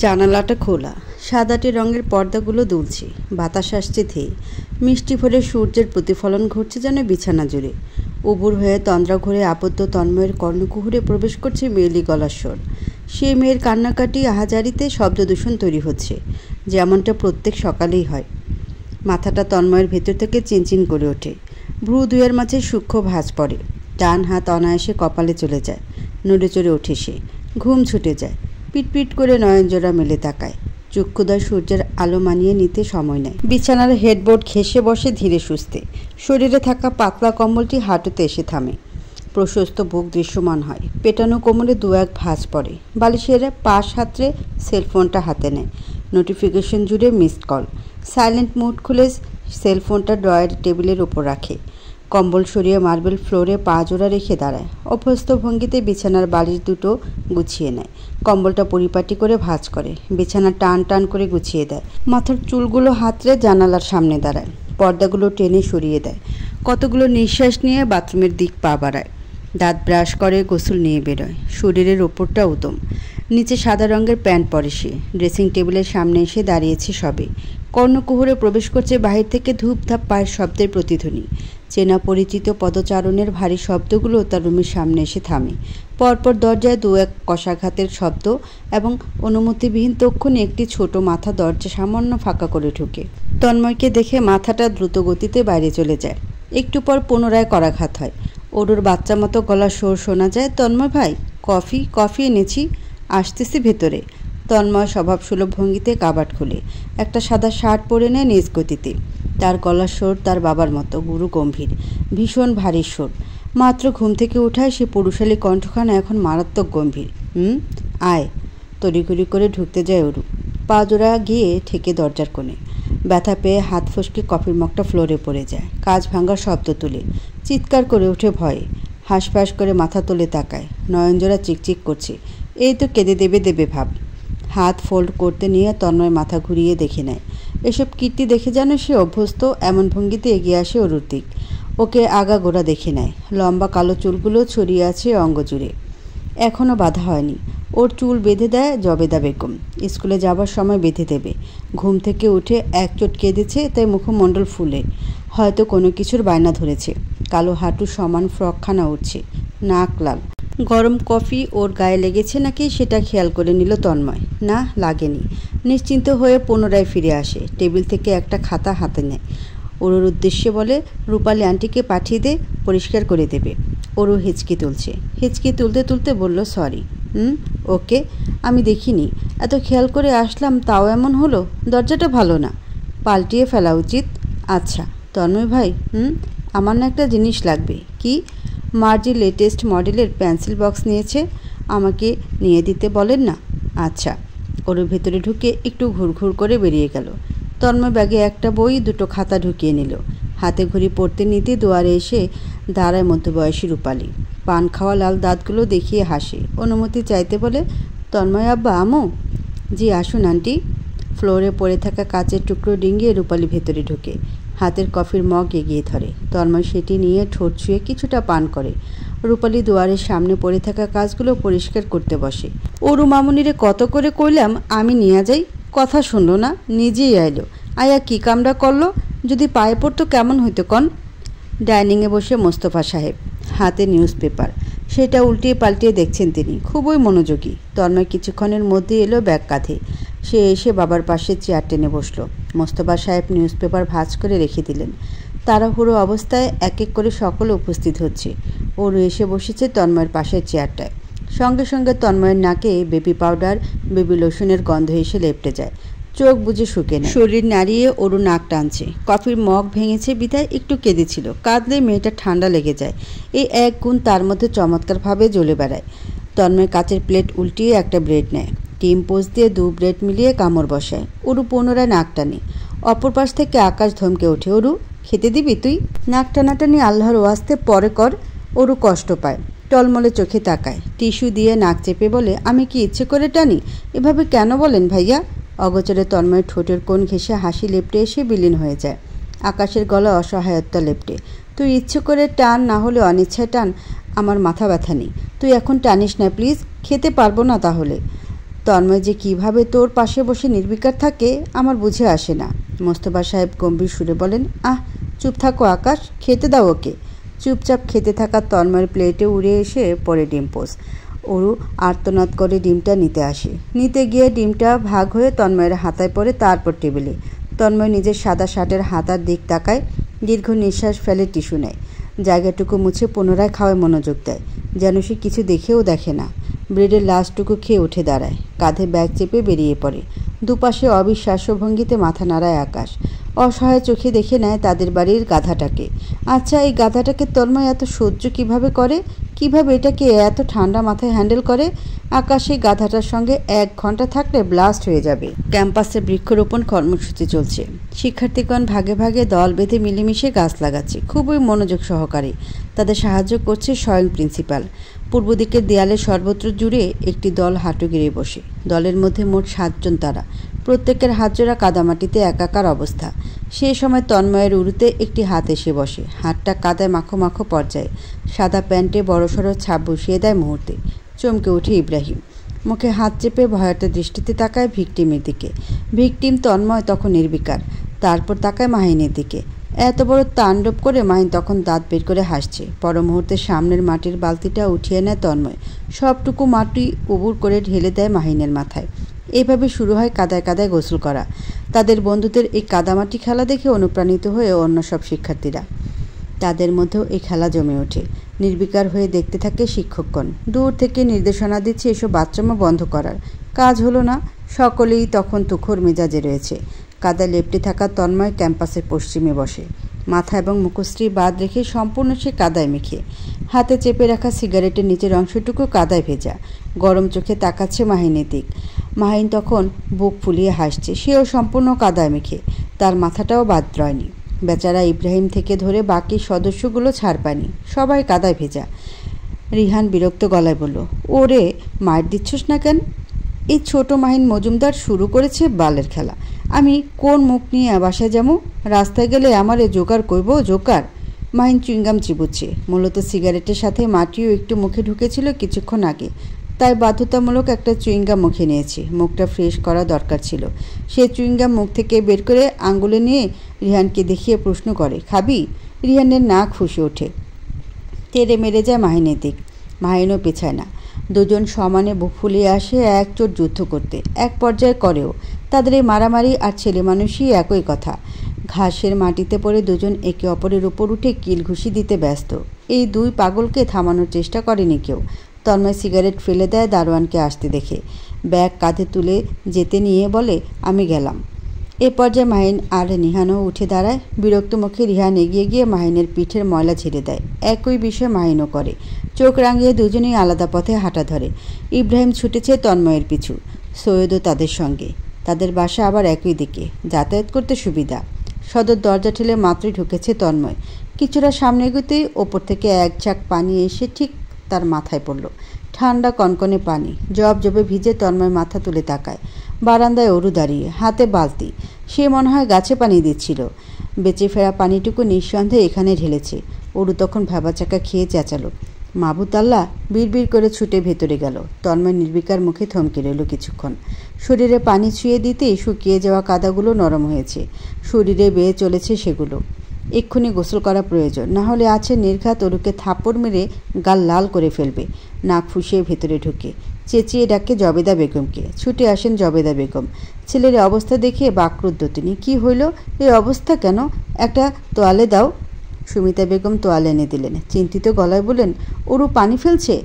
জানালাটা খোলা, সাদাটে রঙের পর্দাগুলো দুলছে, বাতাস আসছে ধেয়ে, মিষ্টি ভরে সূর্যের প্রতিফলন ঘটছে যেন বিছানা জুড়ে। উবুর হয়ে তন্দ্রা ঘুরে আবদ্ধ তন্ময়ের কর্ণকুহুরে প্রবেশ করছে মেয়েলি গলার স্বর। সে মেয়ের কান্নাকাটি আহাজারিতে শব্দদূষণ তৈরি হচ্ছে, যেমনটা প্রত্যেক সকালেই হয়। মাথাটা তন্ময়ের ভেতর থেকে চিনচিন করে ওঠে, ভ্রু দুয়ের মাঝে সূক্ষ্ম ভাঁজ পড়ে, ডান হাত অনায়াসে কপালে চলে যায়, নড়ে চড়ে ওঠে সে, ঘুম ছুটে যায়। পিটপিট করে নয়নজোড়া মেলে তাকায়, চক্ষুদয় সূর্যের আলো মানিয়ে নিতে সময় নেয়। বিছানার হেডবোর্ড ঘেঁষে বসে ধীরে সুস্থে, শরীরে থাকা পাতলা কম্বলটি হাঁটুতে এসে থামে। প্রশস্ত বুক দৃশ্যমান হয়, পেটানো কোমরে দু এক ভাঁজ পড়ে। বালিশের পাশ হাতড়ে সেলফোনটা হাতে নেয়, নোটিফিকেশন জুড়ে মিসড কল। সাইলেন্ট মোড খুলে সেলফোনটা ড্রয়ার টেবিলের ওপর রাখে, কম্বল সরিয়ে মার্বেল ফ্লোরে পা জোড়া রেখে দাঁড়ায়। অভ্যস্ত ভঙ্গিতে বিছানার বালিশ দুটো গুছিয়ে নেয়, কম্বলটা পরিপাটি করে ভাঁজ করে, বিছানা টান টান করে গুছিয়ে দেয়। মাথার চুলগুলো হাতড়ে জানালার সামনে দাঁড়ায়, পর্দাগুলো টেনে সরিয়ে দেয়। কতগুলো নিঃশ্বাস নিয়ে বাথরুমের দিক পা বাড়ায়, দাঁত ব্রাশ করে গোসল নিয়ে বেরোয়। শরীরের ওপরটা উদম, নিচে সাদা রঙের প্যান্ট পরে সে। ড্রেসিং টেবিলের সামনে এসে দাঁড়িয়েছে সবে। কর্ণকুহুরে প্রবেশ করছে বাহির থেকে ধূপধাপ পায়ের শব্দের প্রতিধ্বনি। চেনা পরিচিত পদচারণের ভারী শব্দগুলো তার রুমের সামনে এসে থামে। পরপর দরজায় দু এক কষাঘাতের শব্দ এবং অনুমতিবিহীন তক্ষণে একটি ছোট মাথা দরজা সামান্য ফাঁকা করে ঢুকে। তন্ময়কে দেখে মাথাটা দ্রুত গতিতে বাইরে চলে যায়। একটু পর পুনরায় করাঘাত হয়। ওর বাচ্চা মতো গলার সুর শোনা যায়, তন্ময় ভাই, কফি কফি এনেছি, আসতেছি ভেতরে। তন্ময় স্বভাবসুলভ ভঙ্গিতে কাবাট খুলে একটা সাদা শার্ট পরে নেয় নিজ গতিতে। তার গলার স্বর তার বাবার মতো গুরু গম্ভীর, ভীষণ ভারী স্বর। মাত্র ঘুম থেকে উঠায় সে পুরুষালী কণ্ঠখানা এখন মারাত্মক গম্ভীর। আয়। তড়িঘড়ি করে ঢুকতে যায় অরু, পা জোড়া গিয়ে ঠেকে দরজার কোণে। ব্যথা পেয়ে হাত ফসকে কফির মগটা ফ্লোরে পড়ে যায়, কাঁচ ভাঙার শব্দ তুলে। চিৎকার করে ওঠে ভয়ে, হাঁসফাঁস করে মাথা তুলে তাকায়, নয়নজোড়া চিকচিক করছে। এই তো কেঁদে দেবে ভাব। হাত ফোল্ড করতে নিয়ে তন্ময় মাথা ঘুরিয়ে দেখে নেয়। এসব কীর্তি দেখে যেন সে অভ্যস্ত, এমন ভঙ্গিতে এগিয়ে আসে অরুর দিক। ওকে আগাগোড়া দেখে নেয়, লম্বা কালো চুলগুলো ছড়িয়ে আছে অঙ্গ জুড়ে, এখনও বাঁধা হয়নি। ওর চুল বেঁধে দেয় জবেদা বেগম, স্কুলে যাবার সময় বেঁধে দেবে। ঘুম থেকে উঠে একচোট কেঁদেছে, তাই মুখমণ্ডল ফুলে, হয়তো কোনো কিছুর বায়না ধরেছে। কালো হাঁটু সমান ফ্রকখানা উঠছে, নাক লাল। গরম কফি ওর গায়ে লেগেছে নাকি সেটা খেয়াল করে নিল তন্ময়। না, লাগেনি। নিশ্চিন্ত হয়ে পুনরায় ফিরে আসে, টেবিল থেকে একটা খাতা হাতে নেয়। ওর উদ্দেশ্যে বলে, রূপালী আন্টিকে পাঠিয়ে দে, পরিষ্কার করে দেবে। ওরও হিচকি তুলছে, হিচকি তুলতে তুলতে বলল, সরি। ওকে, আমি দেখিনি, এত খেয়াল করে আসলাম তাও এমন হলো। দরজাটা ভালো না, পাল্টিয়ে ফেলা উচিত। আচ্ছা তন্ময় ভাই, আমার না একটা জিনিস লাগবে। কি? মার্জি লেটেস্ট মডেলের পেন্সিল বক্স নিয়েছে, আমাকে নিয়ে দিতে বলেন না। আচ্ছা। ওর ভেতরে ঢুকে একটু ঘুরঘুর করে বেরিয়ে গেল। তন্ময় ব্যাগে একটা বই, দুটো খাতা ঢুকিয়ে নিল। হাতে ঘড়ি পড়তে নিতে দুয়ারে এসে দাঁড়ায় মধ্যবয়সী রূপালী। পান খাওয়া লাল দাঁতগুলো দেখিয়ে হাসে, অনুমতি চাইতে বলে, তন্ময় আব্বা, আমো? জি আসুন আন্টি। ফ্লোরে পড়ে থাকা কাচের টুকরো ডিঙিয়ে রূপালী ভেতরে ঢুকে হাতের কফির মগ এগিয়ে ধরে। তন্ময় সেটি নিয়ে ঠোঁট ছুঁয়ে কিছুটা পান করে। রূপালী দুয়ারের সামনে পড়ে থাকা কাজগুলো পরিষ্কার করতে বসে। ওরু মামুনিরে কত করে কইলাম আমি নিয়ে যাই, কথা শুনলো না, নিজেই আইলো। আয়া কি কামড়া করলো, যদি পায়ে পড়তো কেমন হইতো কন? ডাইনিংয়ে বসে মোস্তফা সাহেব, হাতে নিউজ পেপার, সেটা উল্টিয়ে পাল্টিয়ে দেখছেন তিনি, খুবই মনোযোগী। তন্ময় কিছুক্ষণের মধ্যে এলো ব্যাগ কাঁধে। সে এসে বাবার পাশে চেয়ার টেনে বসল। মোস্তফা সাহেব নিউজ পেপার ভাঁজ করে রেখে দিলেন। তাড়াহুড়ো অবস্থায় এক এক করে সকলে উপস্থিত হচ্ছে। ওরু এসে বসেছে তন্ময়ের পাশের চেয়ারটায়। সঙ্গে সঙ্গে তন্ময়ের নাকে বেবি পাউডার, বেবি লোশনের গন্ধ এসে লেপটে যায়। চোখ বুজে শুকে নেয়, শরীর নাড়িয়ে ওরু নাক টানছে। কফির মগ ভেঙেছে বিধায় একটু কেঁদেছিল, কাঁদলে মেয়েটা ঠান্ডা লেগে যায়। এই এক গুণ তার মধ্যে চমৎকারভাবে জ্বলে বেড়ায়। তন্ময় কাচের প্লেট উল্টিয়ে একটা ব্রেড নেয়, ডিম পোস্ট দিয়ে 2 ব্রেড মিলিয়ে কামড় বসায়। ওরু পুনরায় নাক টানে। অপর পাশ থেকে আকাশ ধমকে ওঠে, ওরু খেতে দিবি তুই? নাক টানাটানি আল্লাহর ওয়াস্তে পরে কর। ওরু কষ্ট পায়, টলমলে চোখে তাকায়, টিস্যু দিয়ে নাক চেপে বলে, আমি কি ইচ্ছে করে টানি? এভাবে কেন বলেন ভাইয়া? অগোচরে তন্ময়ের ঠোঁটের কোণ ঘেঁষে হাসি লেপটে এসে বিলীন হয়ে যায়। আকাশের গলা অসহায়ত্ব লেপটে, তুই ইচ্ছে করে টান, না হলে অনিচ্ছায় টান, আমার মাথা ব্যথা নেই। তুই এখন টানিস না প্লিজ, খেতে পারবো না তাহলে। তন্ময় যে কিভাবে তোর পাশে বসে নির্বিকার থাকে আমার বুঝে আসে না। মোস্তফা সাহেব গম্ভীর সুরে বলেন, আহ চুপ থাকো আকাশ, খেতে দাও ওকে। চুপচাপ খেতে থাকা তন্ময়ের প্লেটে উড়ে এসে পড়ে ডিম পোস। ওরু আর্তনাদ করে ডিমটা নিতে আসে। নিতে গিয়ে ডিমটা ভাগ হয়ে তন্ময়ের হাতায় পড়ে, তারপর টেবিলে। তন্ময় নিজের সাদা শার্টের হাতার দিক তাকায়, দীর্ঘ নিঃশ্বাস ফেলে টিস্যু নেয়, জায়গাটুকু মুছে পুনরায় খাওয়ায় মনোযোগ দেয়, যেন সে কিছু দেখেও দেখে না। ব্রেডের লাশটুকু খেয়ে উঠে দাঁড়ায়, কাঁধে ব্যাগ চেপে বেরিয়ে পড়ে। দুপাশে অবিশ্বাস্য ভঙ্গিতে মাথা নাড়ায় আকাশ। অসহায় চোখে দেখে নেয় তাদের বাড়ির গাধাটাকে। আচ্ছা, এই গাধাটাকে তন্ময় এত সহ্য কিভাবে করে? কিভাবে এটাকে এত ঠান্ডা মাথায় হ্যান্ডেল করে? আকাশে গাধাটার সঙ্গে 1 ঘন্টা থাকলে ব্লাস্ট হয়ে যাবে। ক্যাম্পাসে বৃক্ষরোপণ কর্মসূচি চলছে। শিক্ষার্থীগণ ভাগে ভাগে দল বেঁধে মিলেমিশে গাছ লাগাচ্ছে, খুবই মনোযোগ সহকারে। তাদের সাহায্য করছে স্বয়ং প্রিন্সিপাল। পূর্ব দিকের দেয়ালে সর্বত্র জুড়ে একটি দল হাঁটু গেড়ে বসে। দলের মধ্যে মোট 7 জন তারা। প্রত্যেকের হাতজোড়া কাদামাটিতে একাকার অবস্থা। সেই সময় তন্ময়ের উরুতে একটি হাত এসে বসে। হাতটা কাদায় মাখো মাখো পর্যায়ে। সাদা প্যান্টে বড়সড় ছাপ বসিয়ে দেয় মুহূর্তে। চমকে ওঠে ইব্রাহিম। মুখে হাত চেপে ভয়ার্ত দৃষ্টিতে তাকায় ভিকটিমের দিকে। ভিকটিম তন্ময় তখন নির্বিকার। তারপর তাকায় মাহিনের দিকে। এত বড় তাণ্ডব করে মাহিন তখন দাঁত বের করে হাসছে। পর মুহূর্তে সামনের মাটির বালতিটা উঠিয়ে নেয় তন্ময়। সবটুকু মাটি উবুর করে ঢেলে দেয় মাহিনের মাথায়। এইভাবে শুরু হয় কাদায় কাদায় গোসল করা। তাদের বন্ধুদের এই কাদামাটি খেলা দেখে অনুপ্রাণিত হয়ে অন্য সব শিক্ষার্থীরা। তাদের মধ্যেও এই খেলা জমে ওঠে। নির্বিকার হয়ে দেখতে থাকে শিক্ষকগণ। দূর থেকে নির্দেশনা দিচ্ছে এসব বাচ্চামো বন্ধ করার। কাজ হলো না। সকলেই তখন তুখোর মেজাজে রয়েছে। কাদায় লেপ্টে থাকা তন্ময় ক্যাম্পাসের পশ্চিমে বসে। মাথা এবং মুখশ্রী বাদ রেখে সম্পূর্ণ সে কাদায় মেখে। হাতে চেপে রাখা সিগারেটের নিচের অংশটুকু কাদায় ভেজা। গরম চোখে তাকাচ্ছে মাহিনের দিক। মাহিন তখন বুক ফুলিয়ে হাসছে। সেও সম্পূর্ণ কাদায় মেখে। তার মাথাটাও বাদ রয়নি। বেচারা ইব্রাহিম থেকে ধরে বাকি সদস্যগুলো ছাড় পায়নি। সবাই কাদায় ভেজা। রিহান বিরক্ত গলায় বলল, ওরে মার দিচ্ছস না কেন? এই ছোট মাহিন মজুমদার শুরু করেছে বালের খেলা। আমি কোন মুখ নিয়ে বাসায় যাবো? রাস্তায় গেলে আমারে জোকার কইব, জোকার। মাহিন চুইংগাম চিবুচ্ছে। মূলত সিগারেটের সাথে মাটিও একটু মুখে ঢুকেছিল কিছুক্ষণ আগে, তাই বাধ্যতামূলক একটা চুইংগাম মুখে নিয়েছে। মুখটা ফ্রেশ করা দরকার ছিল। সে চুইংগাম মুখ থেকে বের করে আঙ্গুলে নিয়ে রিহানকে দেখিয়ে প্রশ্ন করে, খাবি? রিহানের নাক ফুঁসে ওঠে। তেড়ে মেরে যায় মাহিনের দিক। মাহিনও পেছায় না। দুজন সমানে বুক ফুলিয়ে আসে একচোট যুদ্ধ করতে। এক পর্যায়ে করেও। তাদের এই মারামারি আর ছেলে মানুষই একই কথা। ঘাসের মাটিতে পড়ে দুজন একে অপরের উপর উঠে কিল ঘুষি দিতে ব্যস্ত। এই দুই পাগলকে থামানোর চেষ্টা করেনি কেউ। তন্ময় সিগারেট ফেলে দেয় দারোয়ানকে আসতে দেখে। ব্যাগ কাঁধে তুলে যেতে নিয়ে বলে, আমি গেলাম। এ পর্যায়ে মাহিন আর নিহানও উঠে দাঁড়ায়। বিরক্ত মুখে রিহান এগিয়ে গিয়ে মাহিনের পিঠের ময়লা ঝেড়ে দেয়। একই বিষয় মাহিনও করে। চোখ রাঙিয়ে দুজনেই আলাদা পথে হাঁটা ধরে। ইব্রাহিম ছুটেছে তন্ময়ের পিছু, সৈয়দও তাদের সঙ্গে। তাদের বাসা আবার একই দিকে, যাতায়াত করতে সুবিধা। সদর দরজা ঠেলে মাত্রই ঢুকেছে তন্ময়। কিছুটা সামনে এগোতেই ওপর থেকে এক ঝাঁক পানি এসে ঠিক তার মাথায় পড়ল। ঠান্ডা কনকনে পানি। জবে ভিজে তন্ময় মাথা তুলে তাকায়। বারান্দায় অরু দাঁড়িয়ে, হাতে বালতি। সে মনে হয় গাছে পানি দিচ্ছিল। বেঁচে ফেরা পানিটুকু নিঃসন্দেহে এখানে ঢেলেছে। অরু তখন ভ্যাবাচাকা খেয়ে চেঁচালো, মাবুতাল্লাহ! বিড়বিড় করে ছুটে ভেতরে গেল। তন্ময় নির্বিকার মুখে থমকে রইল কিছুক্ষণ। শরীরে পানি ছুঁয়ে দিতেই শুকিয়ে যাওয়া কাদাগুলো নরম হয়েছে। শরীরে বেয়ে চলেছে সেগুলো। এক্ষুনি গোসল করা প্রয়োজন, না হলে আছে নির্ঘাত অরুকে থাপ্পড় মেরে গাল লাল করে ফেলবে। নাক ফুঁসিয়ে ভেতরে ঢুকে চেঁচিয়ে ডাকে জবেদা বেগমকে। ছুটে আসেন জবেদা বেগম। ছেলের অবস্থা দেখে বাকরুদ্ধ তিনি। কি হইল? এই অবস্থা কেন? একটা তোয়ালে দাও। সুমিতা বেগম তোয়ালে এনে দিলেন। চিন্তিত গলায় বললেন, ওরু পানি ফেলছে।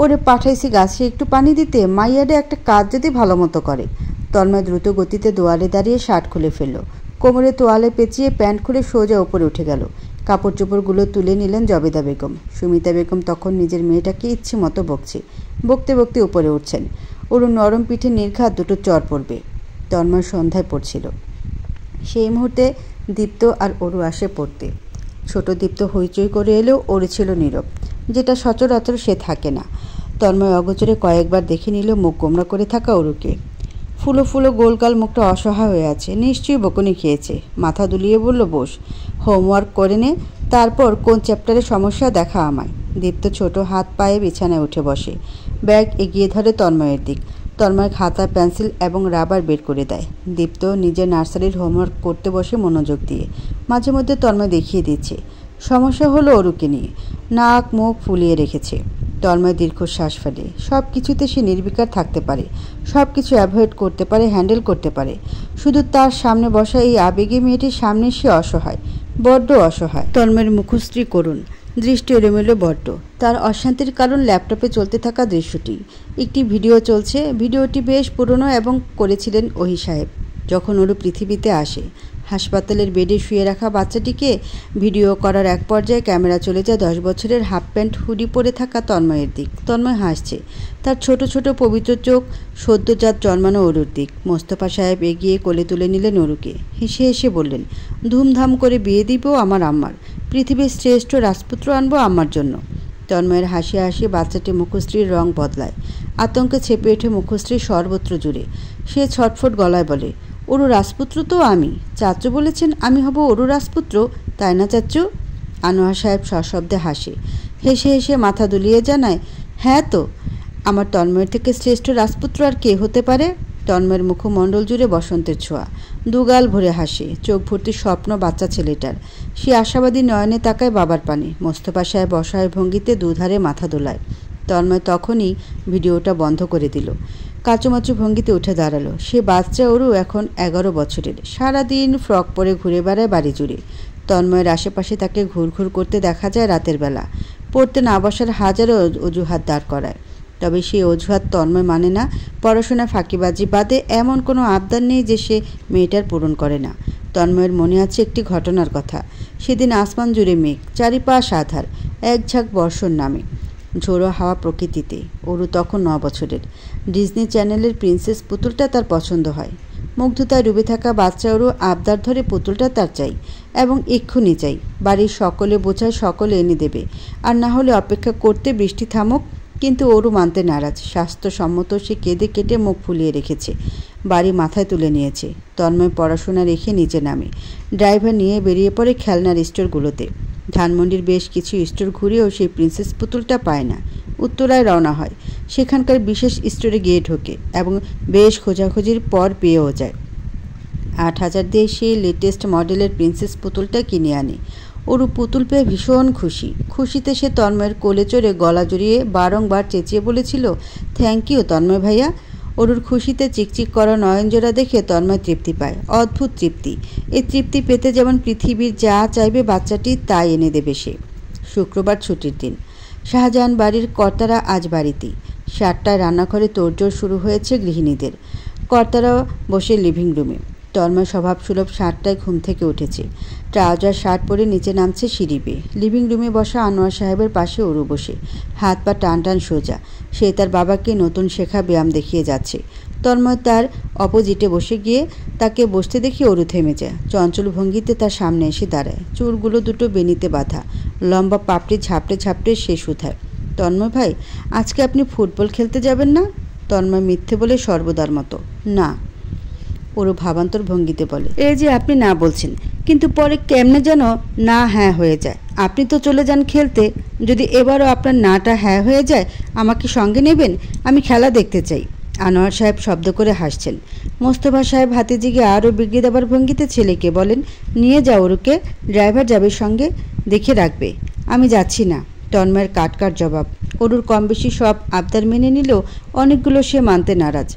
ওরে পাঠাইছি গাছে একটু পানি দিতে, মাইয়ারে একটা কাজ যদি ভালো মতো করে। তন্ময় দ্রুত গতিতে দোয়ালে দাঁড়িয়ে শার্ট খুলে ফেলল। কোমরে তোয়ালে পেঁচিয়ে প্যান্ট খুলে সোজা ওপরে উঠে গেল। কাপড় চোপড়গুলো তুলে নিলেন জবেদা বেগম। সুমিতা বেগম তখন নিজের মেয়েটাকে ইচ্ছে মতো বকছে। বকতে বকতে উপরে উঠছেন। ওরু নরম পিঠে নির্ঘাত দুটো চর পড়বে। তন্ময় সন্ধ্যায় পড়ছিল। সেই মুহূর্তে দীপ্ত আর অরু আসে পড়তে। ছোট দীপ্ত হইচই করে এলেও ওরু ছিল নীরব, যেটা সচরাচর সে থাকে না। তন্ময় অগোচরে কয়েকবার দেখে নিল মুখ গোমরা করে থাকা অরুকে। ফুলো ফুলো গোলগাল মুখটা অসহায় হয়ে আছে। নিশ্চয়ই বকুনি খেয়েছে। মাথা দুলিয়ে বলল, বস, হোমওয়ার্ক করে নে, তারপর কোন চ্যাপ্টারে সমস্যা দেখা আমায়। দীপ্ত ছোট হাত পায়ে বিছানায় উঠে বসে। ব্যাগ এগিয়ে ধরে তন্ময়ের দিক। তন্ময় খাতা, পেন্সিল এবং রাবার বের করে দেয়। দীপ্ত নিজের নার্সারির হোমওয়ার্ক করতে বসে মনোযোগ দিয়ে। মাঝে মধ্যে তন্ময় দেখিয়ে দিচ্ছে। সমস্যা হলো অরুকে নিয়ে। নাক মুখ ফুলিয়ে রেখেছে। তন্ময় দীর্ঘশ্বাস ফেলে। সব কিছুতে সে নির্বিকার থাকতে পারে, সব কিছু অ্যাভয়েড করতে পারে, হ্যান্ডেল করতে পারে। শুধু তার সামনে বসা এই আবেগী মেয়েটির সামনে সে অসহায়, বড্ড অসহায়। তন্ময়ের মুখশ্রী করুণ, দৃষ্টি এলোমেলো বড্ড। তার অশান্তির কারণ ল্যাপটপে চলতে থাকা দৃশ্যটি। একটি ভিডিও চলছে। ভিডিওটি বেশ পুরনো এবং করেছিলেন ওহি সাহেব যখন ওরু পৃথিবীতে আসে। হাসপাতালের বেডে শুয়ে রাখা বাচ্চাটিকে ভিডিও করার এক পর্যায়ে ক্যামেরা চলে যায় 10 বছরের হাফ প্যান্ট হুডি পরে থাকা তন্ময়ের দিক। তন্ময় হাসছে। তার ছোট ছোট পবিত্র চোখ সদ্যজাত জন্মানো অরুর দিক। মোস্তফা সাহেব এগিয়ে কোলে তুলে নিলেন অরুকে। হেসে হেসে বললেন, ধুমধাম করে বিয়ে দিব আমার আম্মার। পৃথিবীর শ্রেষ্ঠ রাজপুত্র আনবো আম্মার জন্য। তন্ময়ের হাসি হাসি বাচ্চাটি মুখশ্রীর রং বদলায়। আতঙ্কে ছেপে ওঠে মুখশ্রীর সর্বত্র জুড়ে। সে ছটফট গলায় বলে, অরু রাজপুত্র তো আমি। চাচু বলেছেন আমি হব অরু রাজপুত্র, তাই না চাচু? আনোয়ার সাহেব সশব্দে হাসে। হেসে হেসে মাথা দুলিয়ে জানায়, হ্যাঁ তো। আমার তন্ময়ের থেকে শ্রেষ্ঠ রাজপুত্র আর কে হতে পারে? তন্ময়ের মুখমণ্ডল জুড়ে বসন্তের ছোঁয়া। দুগাল ভরে হাসে। চোখ ভর্তি স্বপ্ন বাচ্চা ছেলেটার। সে আশাবাদী নয়নে তাকায় বাবার পানে। মোস্তফা সাহেব অসহায় ভঙ্গিতে দুধারে মাথা দোলায়। তন্ময় তখনই ভিডিওটা বন্ধ করে দিল। কাচুমাচু ভঙ্গিতে উঠে দাঁড়ালো। সে বাচ্চা অরু এখন 11 বছরের। সারাদিন ফ্রক পরে ঘুরে বেড়ায় বাড়ি জুড়ে। তন্ময়ের আশেপাশে তাকে ঘুরঘুর করতে দেখা যায় রাতের বেলা। পড়তে না বসার হাজারো অজুহাত দাঁড় করায়। তবে সেই অজুহাত তন্ময় মানে না। পড়াশোনা ফাঁকিবাজি বাদে এমন কোনো আবদার নেই যে সে মেয়েটার পূরণ করে না। তন্ময়ের মনে আছে একটি ঘটনার কথা। সেদিন আসমান জুড়ে মেঘ, চারিপাশ আধার, এক ঝাঁক বর্ষণ নামে। ঝোড়ো হাওয়া প্রকৃতিতে। অরু তখন 9 বছরের। ডিজনি চ্যানেলের প্রিন্সেস পুতুলটা তার পছন্দ হয়। মুগ্ধতায় ডুবে থাকা বাচ্চা অরু আবদার ধরে পুতুলটা তার চাই এবং এক্ষুনি চাই। বাড়ির সকলে বোঝায় সকলে এনে দেবে, আর না হলে অপেক্ষা করতে বৃষ্টি থামুক। কিন্তু অরু মানতে নারাজ। স্বাস্থ্যসম্মত সে কেঁদে কেটে মুখ ফুলিয়ে রেখেছে। বাড়ি মাথায় তুলে নিয়েছে। তন্ময় পড়াশোনা রেখে নিচে নামে। ড্রাইভার নিয়ে বেরিয়ে পড়ে খেলনার স্টোরগুলোতে। ধানমন্ডির বেশ কিছু স্টোর ঘুরেও সেই প্রিন্সেস পুতুলটা পায় না। উত্তরায় রওনা হয়। সেখানকার বিশেষ স্টোরে গিয়ে ঢোকে এবং বেশ খোঁজাখুঁজির পর পেয়েও যায়। 8,000 দিয়ে সেই লেটেস্ট মডেলের প্রিন্সেস পুতুলটা কিনে আনে। অরু পুতুল পেয়ে ভীষণ খুশি। খুশিতে সে তন্ময়ের কোলে চড়ে গলা জড়িয়ে বারংবার চেঁচিয়ে বলেছিল, থ্যাংক ইউ তন্ময় ভাইয়া। অরুর খুশিতে চিকচিক করা নয়নজোড়া দেখে তন্ময় তৃপ্তি পায়। অদ্ভুত তৃপ্তি। এই তৃপ্তি পেতে যেমন পৃথিবীর যা চাইবে বাচ্চাটি তাই এনে দেবে সে। শুক্রবার ছুটির দিন। শাহজাহান বাড়ির কর্তারা আজ বাড়িতেই। 7টায় রান্নাঘরে তোড়জোড় শুরু হয়েছে গৃহিণীদের। কর্তারা বসে লিভিং রুমে। তন্ময় স্বভাবসুলভ 7টায় ঘুম থেকে উঠেছে। ট্রাউজার শার্ট পরে নিচে নামছে সিঁড়ি বেয়ে। লিভিং রুমে বসা আনোয়ার সাহেবের পাশে অরু বসে। হাত পা টান টান সোজা। সে তার বাবাকে নতুন শেখা ব্যায়াম দেখিয়ে যাচ্ছে। তন্ময় তার অপোজিটে বসে গিয়ে তাকে বসতে দেখে অরু থেমে যায়। চঞ্চল ভঙ্গিতে তার সামনে এসে দাঁড়ায়। চুলগুলো দুটো বেনিতে বাঁধা। লম্বা পাপড়ি ঝাপটে ঝাপটে সে শুধায়, তন্ময় ভাই, আজকে আপনি ফুটবল খেলতে যাবেন না? তন্ময় মিথ্যে বলে সর্বদার মতো, না। অরু ভাবান্তর ভঙ্গিতে বলে, এই যে আপনি না বলছেন, কিন্তু পরে কেমনে যেন না হ্যাঁ হয়ে যায়। আপনি তো চলে যান খেলতে। যদি এবারও আপনার নাটা হ্যাঁ হয়ে যায়, আমাকে সঙ্গে নেবেন? আমি খেলা দেখতে চাই। আনোয়ার সাহেব শব্দ করে হাসছেন। মোস্তফা সাহেব হাতিজিকে আরও বিগড়ে দেবার ভঙ্গিতে ছেলেকে বলেন, নিয়ে যাও অরুকে, ড্রাইভার যাবে সঙ্গে, দেখে রাখবে। আমি যাচ্ছি না। তন্ময়ের কাটকাট জবাব। অরুর কম বেশি সব আবদার মেনে নিলেও অনেকগুলো সে মানতে নারাজ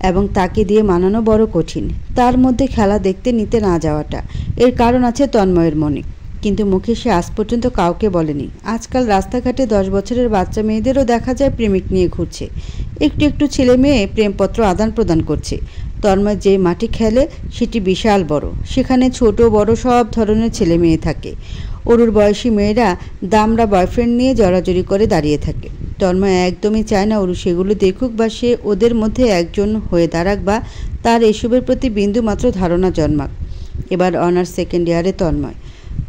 এবং তাকে দিয়ে মানানো বড় কঠিন। তার মধ্যে খেলা দেখতে নিতে না যাওয়াটা। এর কারণ আছে তন্ময়ের মনে, কিন্তু মুখে সে আজ পর্যন্ত কাউকে বলেনি। আজকাল রাস্তাঘাটে 10 বছরের বাচ্চা মেয়েদেরও দেখা যায় প্রেমিক নিয়ে ঘুরছে। একটু একটু ছেলে মেয়ে প্রেমপত্র আদান প্রদান করছে। তন্ময় যে মাটি খেলে সেটি বিশাল বড়। সেখানে ছোট বড় সব ধরনের ছেলে মেয়ে থাকে। অরুর বয়সী মেয়েরা দামড়া বয়ফ্রেন্ড নিয়ে জড়াজড়ি করে দাঁড়িয়ে থাকে। তন্ময় একদমই চায় না অরু সেগুলো দেখুক বা সে ওদের মধ্যে একজন হয়ে দাঁড়াক বা তার এসবের প্রতি বিন্দুমাত্র ধারণা জন্মাক। এবার অনার্স সেকেন্ড ইয়ারে তন্ময়।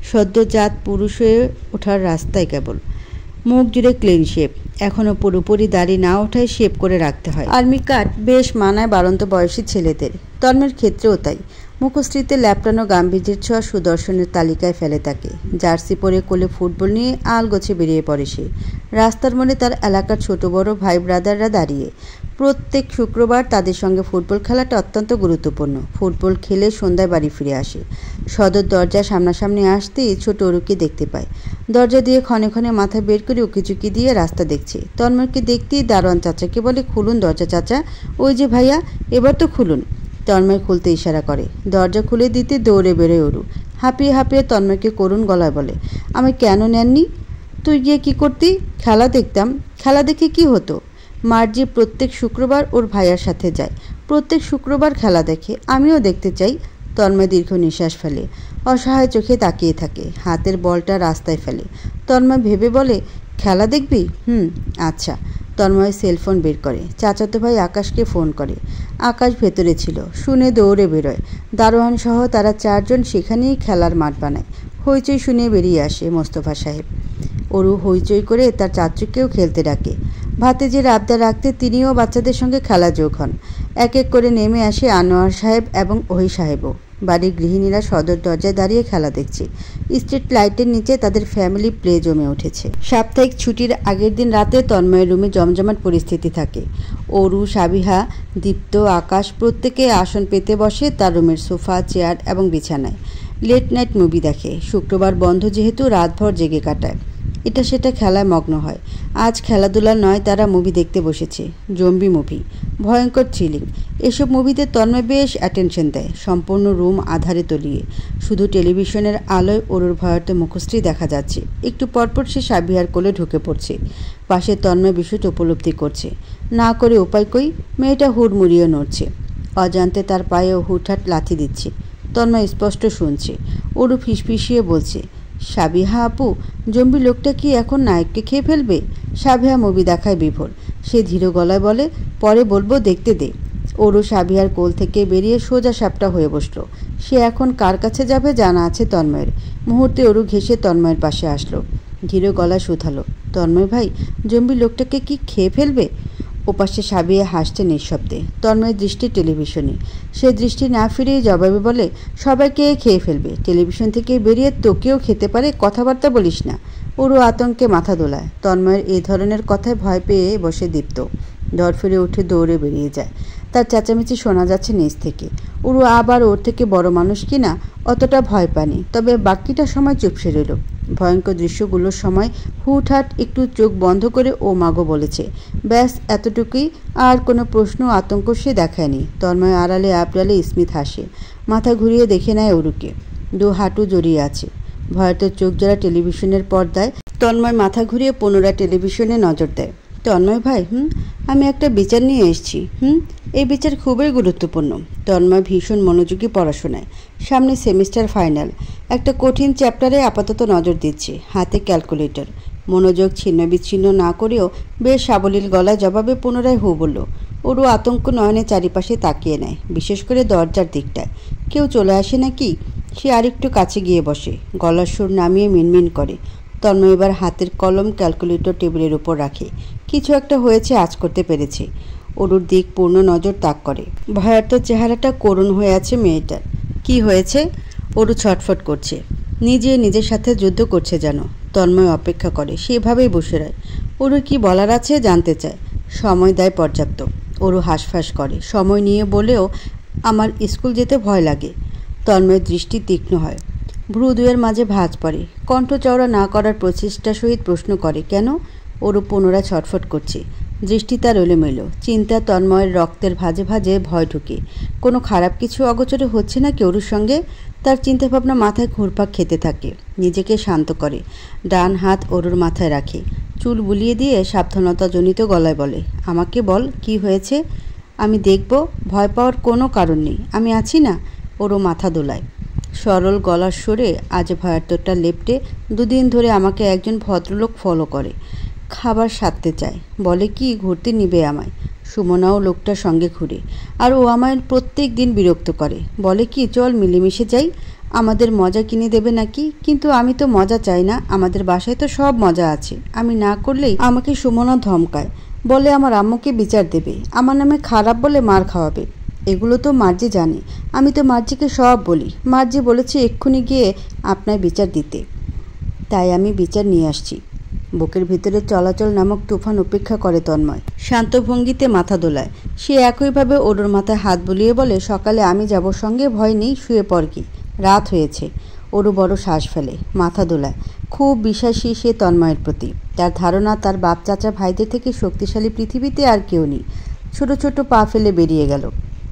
সদ্যজাত পুরুষ হয়ে ওঠার রাস্তায় কেবল। মুখ জুড়ে ক্লিন শেপ। এখনও পুরোপুরি দাড়ি না ওঠায় শেপ করে রাখতে হয়। আর্মি কাট বেশ মানায় বাড়ন্ত বয়সী ছেলেদের। তন্ময়ের ক্ষেত্রেও তাই। মুখশ্রীতে ল্যাপটানো গাম্ভীর্যের ছোঁয়া সুদর্শনের তালিকায় ফেলে তাকে। জার্সি পরে কোলে ফুটবল নিয়ে আলগোছে বেরিয়ে পড়ে সে। রাস্তার মোড়ে তার এলাকার ছোট বড় ভাই ব্রাদাররা দাঁড়িয়ে। প্রত্যেক শুক্রবার তাদের সঙ্গে ফুটবল খেলাটা অত্যন্ত গুরুত্বপূর্ণ। ফুটবল খেলে সন্ধ্যায় বাড়ি ফিরে আসে। সদর দরজা সামনাসামনি আসতেই ছোট অরুকে দেখতে পায়। দরজা দিয়ে ক্ষণে ক্ষণে মাথা বের করে উকিঝুঁকি দিয়ে রাস্তা দেখছে। তন্ময়কে দেখতেই দারোয়ান চাচাকে বলে, খুলুন দরজা চাচা, ওই যে ভাইয়া, এবার তো খুলুন। তন্ময় খুলতে ইশারা করে। দরজা খুলে দিতে দৌড়ে বেরোয় অরু। হাঁপিয়ে হাঁপিয়ে তন্ময়কে করুণ গলায় বলে, আমি কেন নেননি? তুই গিয়ে কি করতি? খেলা দেখতাম। খেলা দেখে কি হতো? মার্জি প্রত্যেক শুক্রবার ওর ভাইয়ার সাথে যায়, প্রত্যেক শুক্রবার খেলা দেখে, আমিও দেখতে চাই। তন্ময় দীর্ঘ নিঃশ্বাস ফেলে, অসহায় চোখে তাকিয়ে থাকে, হাতের বলটা রাস্তায় ফেলে। তন্ময় ভেবে বলে, খেলা দেখবি? আচ্ছা। তন্ময় সেলফোন বের করে, চাচাতো ভাই আকাশকে ফোন করে। আকাশ ভেতরে ছিল, শুনে দৌড়ে বেরোয়। দারোয়ান সহ তারা 4 জন সেখানেই খেলার মাঠ বানায়। হইচই শুনে বেরিয়ে আসে মোস্তফা সাহেব। অরু হইচই করে তার চাচুকেও খেলতে ডাকে। ভাতিজির আবদার রাখতে তিনিও বাচ্চাদের সঙ্গে খেলা যোগ হন। এক এক করে নেমে আসে আনোয়ার সাহেব এবং ওহি সাহেবও। বাড়ির গৃহিণীরা সদর দরজায় দাঁড়িয়ে খেলা দেখছে। স্ট্রিট লাইটের নিচে তাদের ফ্যামিলি প্লে জমে উঠেছে। সাপ্তাহিক ছুটির আগের দিন রাতে তন্ময়ের রুমে জমজমাট পরিস্থিতি থাকে। অরু, সাবিহা, দীপ্ত, আকাশ প্রত্যেকে আসন পেতে বসে তার রুমের সোফা, চেয়ার এবং বিছানায়। লেট নাইট মুভি দেখে। শুক্রবার বন্ধ যেহেতু রাতভর জেগে কাটায়। এটা সেটা খেলায় মগ্ন হয়। আজ খেলাধুলা নয়, তারা মুভি দেখতে বসেছে। জম্বি মুভি, ভয়ঙ্কর থ্রিলিং। এসব মুভিতে তন্ময় বেশ অ্যাটেনশন দেয়। সম্পূর্ণ রুম আধারে তলিয়ে শুধু টেলিভিশনের আলোয় অরুর ভয়ার্ত মুখশ্রী দেখা যাচ্ছে। একটু পরপর সে সাবিহার কোলে ঢুকে পড়ছে। পাশে তন্ময় বিষয়টা উপলব্ধি করছে। না করে উপায় কই, মেয়েটা হুড়মুড়িয়ে নড়ছে। অজান্তে তার পায়ে হুটহাট লাথি দিচ্ছে। তন্ময় স্পষ্ট শুনছে। অরু ফিসফিসিয়ে বলছে, সাবিহা আপু, জম্বি লোকটা কি এখন নায়ককে খেয়ে ফেলবে? সাবিহা মুভি দেখায় বিভোর। সে ধীর গলায় বলে, পরে বলবো, দেখতে দে। অরু সাবিহার কোল থেকে বেরিয়ে সোজা সাপটা হয়ে বসল। সে এখন কার কাছে যাবে জানা আছে তন্ময়ের। মুহূর্তে অরু ঘেঁষে তন্ময়ের পাশে আসলো। ধীর গলায় শুধালো, তন্ময় ভাই, জম্বি লোকটাকে কি খেয়ে ফেলবে? ওপাশে সাবিয়া হাসছে নিঃশব্দে। তন্ময়ের দৃষ্টি টেলিভিশনে। সে দৃষ্টি না ফিরিয়ে জবাবে বলে, সবাইকে খেয়ে ফেলবে। টেলিভিশন থেকে বেরিয়ে তোকেও খেতে পারে, কথাবার্তা বলিস না। অরু আতঙ্কে মাথা দোলায়। তন্ময়ের এই ধরনের কথায় ভয় পেয়ে বসে দীপ্ত। ধরফিরে উঠে দৌড়ে বেরিয়ে যায়। তার চেঁচামেচি শোনা যাচ্ছে নিচ থেকে। অরু আবার ওর থেকে বড় মানুষ কিনা অতটা ভয় পায়নি, তবে বাকিটা সময় চুপসে রইল। ভয়ঙ্কর দৃশ্যগুলোর সময় হুটহাট একটু চোখ বন্ধ করে ও মাগো বলেছে, ব্যাস এতটুকুই। আর কোনো প্রশ্ন আতঙ্ক সে দেখায়নি। তন্ময় আড়ালে আবড়ালে স্মিত হাসে। মাথা ঘুরিয়ে দেখে নেয় অরুকে। 2 হাঁটু জড়িয়ে আছে। ভয়ত চোখ জোড়া টেলিভিশনের পর্দায়। তন্ময় মাথা ঘুরিয়ে পুনরায় টেলিভিশনে নজর দেয়। তন্ময় ভাই, আমি একটা বিচার নিয়ে এসেছি। এই বিচার খুবই গুরুত্বপূর্ণ। তন্ময় ভীষণ মনোযোগী পড়াশোনায়। সামনে সেমিস্টার ফাইনাল। একটা কঠিন চ্যাপ্টারে আপাতত নজর দিচ্ছে। হাতে ক্যালকুলেটর। মনোযোগ ছিন্ন বিচ্ছিন্ন না করেও বেশ সাবলীল গলায় জবাবে পুনরায় হু বলল। অরু আতঙ্ক নয়নে চারিপাশে তাকিয়ে নেয়, বিশেষ করে দরজার দিকটায়। কেউ চলে আসে নাকি? সে আরেকটু কাছে গিয়ে বসে। গলার সুর নামিয়ে মিনমিন করে। তন্ময় এবার হাতের কলম ক্যালকুলেটর টেবিলের উপর রাখে। কিছু একটা হয়েছে, আজ করতে পেরেছে। অরুর দিক পূর্ণ নজর তাক করে। ভয়ার্ত চেহারাটা করুণ হয়ে আছে মেয়েটার। কি হয়েছে? অরু ছটফট করছে। নিজের সাথে যুদ্ধ করছে যেন। তন্ময় অপেক্ষা করে, সেভাবেই বসে রয়। অরুর কি বলার আছে জানতে চায়। সময় দেয় পর্যাপ্ত। অরু হাঁসফাঁস করে। সময় নিয়ে বলেও, আমার স্কুল যেতে ভয় লাগে। তন্ময়ের দৃষ্টি তীক্ষ্ণ হয়। ভ্রু দুয়ের মাঝে ভাঁজ পড়ে। কণ্ঠ চওড়া না করার প্রচেষ্টা সহিত প্রশ্ন করে, কেন? অরু পুনরায় ছটফট করছে। দৃষ্টি তার এলোমেলো। চিন্তা তন্ময়ের রক্তের ভাঁজে ভাঁজে ভয় ঢুকে। কোনো খারাপ কিছু অগোচরে হচ্ছে নাকি অরুর সঙ্গে? তার চিন্তাভাবনা মাথায় ঘুরপাক খেতে থাকে। নিজেকে শান্ত করে। ডান হাত অরুর মাথায় রাখে। চুল বুলিয়ে দিয়ে সাবধানতাজনিত গলায় বলে, আমাকে বল, কি হয়েছে? আমি দেখব। ভয় পাওয়ার কোনো কারণ নেই, আমি আছি না। অরু মাথা দোলায়। সরল গলার সুরে আজ ভয়ার্তটা লেপটে। 2 দিন ধরে আমাকে একজন ভদ্রলোক ফলো করে। খাবার সারতে চায়। বলে কি ঘুরতে নিবে আমায়। সুমনাও লোকটার সঙ্গে ঘুরে। আর ও আমায় প্রত্যেক দিন বিরক্ত করে। বলে কি চল মিলেমিশে যাই, আমাদের মজা কিনে দেবে নাকি। কিন্তু আমি তো মজা চাই না। আমাদের বাসায় তো সব মজা আছে। আমি না করলেই আমাকে সুমনা ধমকায়। বলে আমার আম্মুকে বিচার দেবে, আমার নামে খারাপ বলে মার খাওয়াবে। এগুলো তো মার্জি জানে। আমি তো মার্জিকে সব বলি। মার্জি বলেছে এক্ষুনি গিয়ে আপনার বিচার দিতে। তাই আমি বিচার নিয়ে আসছি। বুকের ভিতরে চলাচল নামক তুফান উপেক্ষা করে তন্ময়। শান্ত ভঙ্গিতে মাথা দোলায়। সে একইভাবে ওরুর মাথায় হাত বুলিয়ে বলে, সকালে আমি যাব সঙ্গে, ভয় নেই, শুয়ে পড় কি, রাত হয়েছে। ওরু বড় শ্বাস ফেলে, মাথা দোলায়। খুব বিশ্বাসী সে তন্ময়ের প্রতি। তার ধারণা তার বাপ চাচা ভাইদের থেকে শক্তিশালী পৃথিবীতে আর কেউ নেই। ছোট ছোট পা ফেলে বেরিয়ে গেল।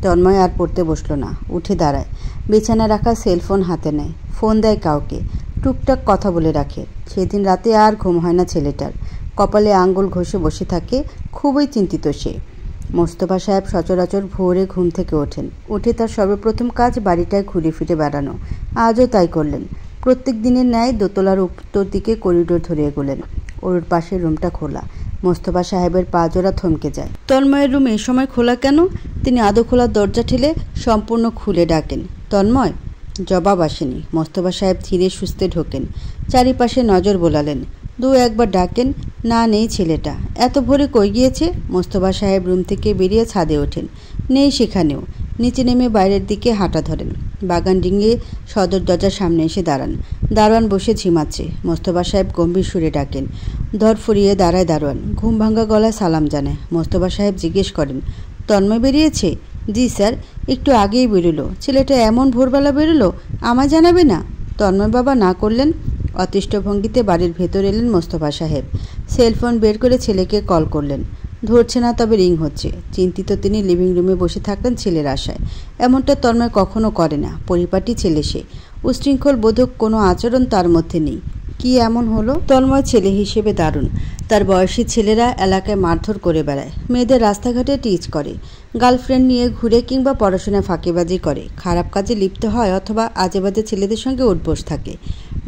তন্ময় আর পড়তে বসল না, উঠে দাঁড়ায়। বিছানা রাখা সেলফোন হাতে নেয়, ফোন দেয় কাউকে, টুকটাক কথা বলে রাখে। সেদিন রাতে আর ঘুম হয় না ছেলেটার। কপালে আঙ্গুল ঘষে বসে থাকে, খুবই চিন্তিত সে। মোস্তফা সাহেব সচরাচর ভোরে ঘুম থেকে ওঠেন। উঠে তার সর্বপ্রথম কাজ বাড়িটায় ঘুরে ফিরে বেড়ানো। আজও তাই করলেন। প্রত্যেক দিনের ন্যায় দোতলার উত্তর দিকে করিডোর ধরে এগোলেন। ওর পাশের রুমটা খোলা। মোস্তফা সাহেবের পা জোড়া থমকে যায়। তন্ময়ের রুম এ সময় খোলা কেন? তিনি আদো খোলা দরজা ঠেলে সম্পূর্ণ খুলে ডাকেন, তন্ময়। জবাব আসেনি। মোস্তফা সাহেব ধীরে সুস্থে ঢোকেন। চারিপাশে নজর বোলালেন। দু একবার ডাকেন, না, নেই ছেলেটা। এত ভোরে কই গিয়েছে? মোস্তফা সাহেব রুম থেকে বেরিয়ে ছাদে ওঠেন। নেই সেখানেও। নিচে নেমে বাইরের দিকে হাঁটা ধরেন। বাগান ডিঙিয়ে সদর দরজার সামনে এসে দাঁড়ান। দারোয়ান বসে ঝিমাচ্ছে। মোস্তফা সাহেব গম্ভীর সুরে ডাকেন। ধর ফুরিয়ে দাঁড়ায় দারোয়ান। ঘুম ভাঙ্গা গলায় সালাম জানায়। মোস্তফা সাহেব জিজ্ঞেস করেন, তন্ময় বেরিয়েছে? জি স্যার, একটু আগেই বেরোলো। ছেলেটা এমন ভোরবেলা বেরোলো, আমায় জানাবে না? তন্ময় বাবা না করলেন। অতিষ্ঠ ভঙ্গিতে বাড়ির ভেতর এলেন মোস্তফা সাহেব। সেলফোন বের করে ছেলেকে কল করলেন। ধরছে না, তবে রিং হচ্ছে। চিন্তিত তিনি লিভিং রুমে বসে থাকলেন ছেলের আশায়। এমনটা তন্ময় কখনো করে না। পরিপাটি ছেলে সে। উশৃঙ্খল বোধক কোনো আচরণ তার মধ্যে নেই। কি এমন হলো? তন্ময় ছেলে হিসেবে দারুণ। তার বয়সী ছেলেরা এলাকায় মারধর করে বেড়ায়, মেয়েদের রাস্তাঘাটে টিচ করে, গার্লফ্রেন্ড নিয়ে ঘুরে কিংবা পড়াশোনায় ফাঁকিবাজি করে, খারাপ কাজে লিপ্ত হয় অথবা আজেবাজে ছেলেদের সঙ্গে উঠবোস থাকে,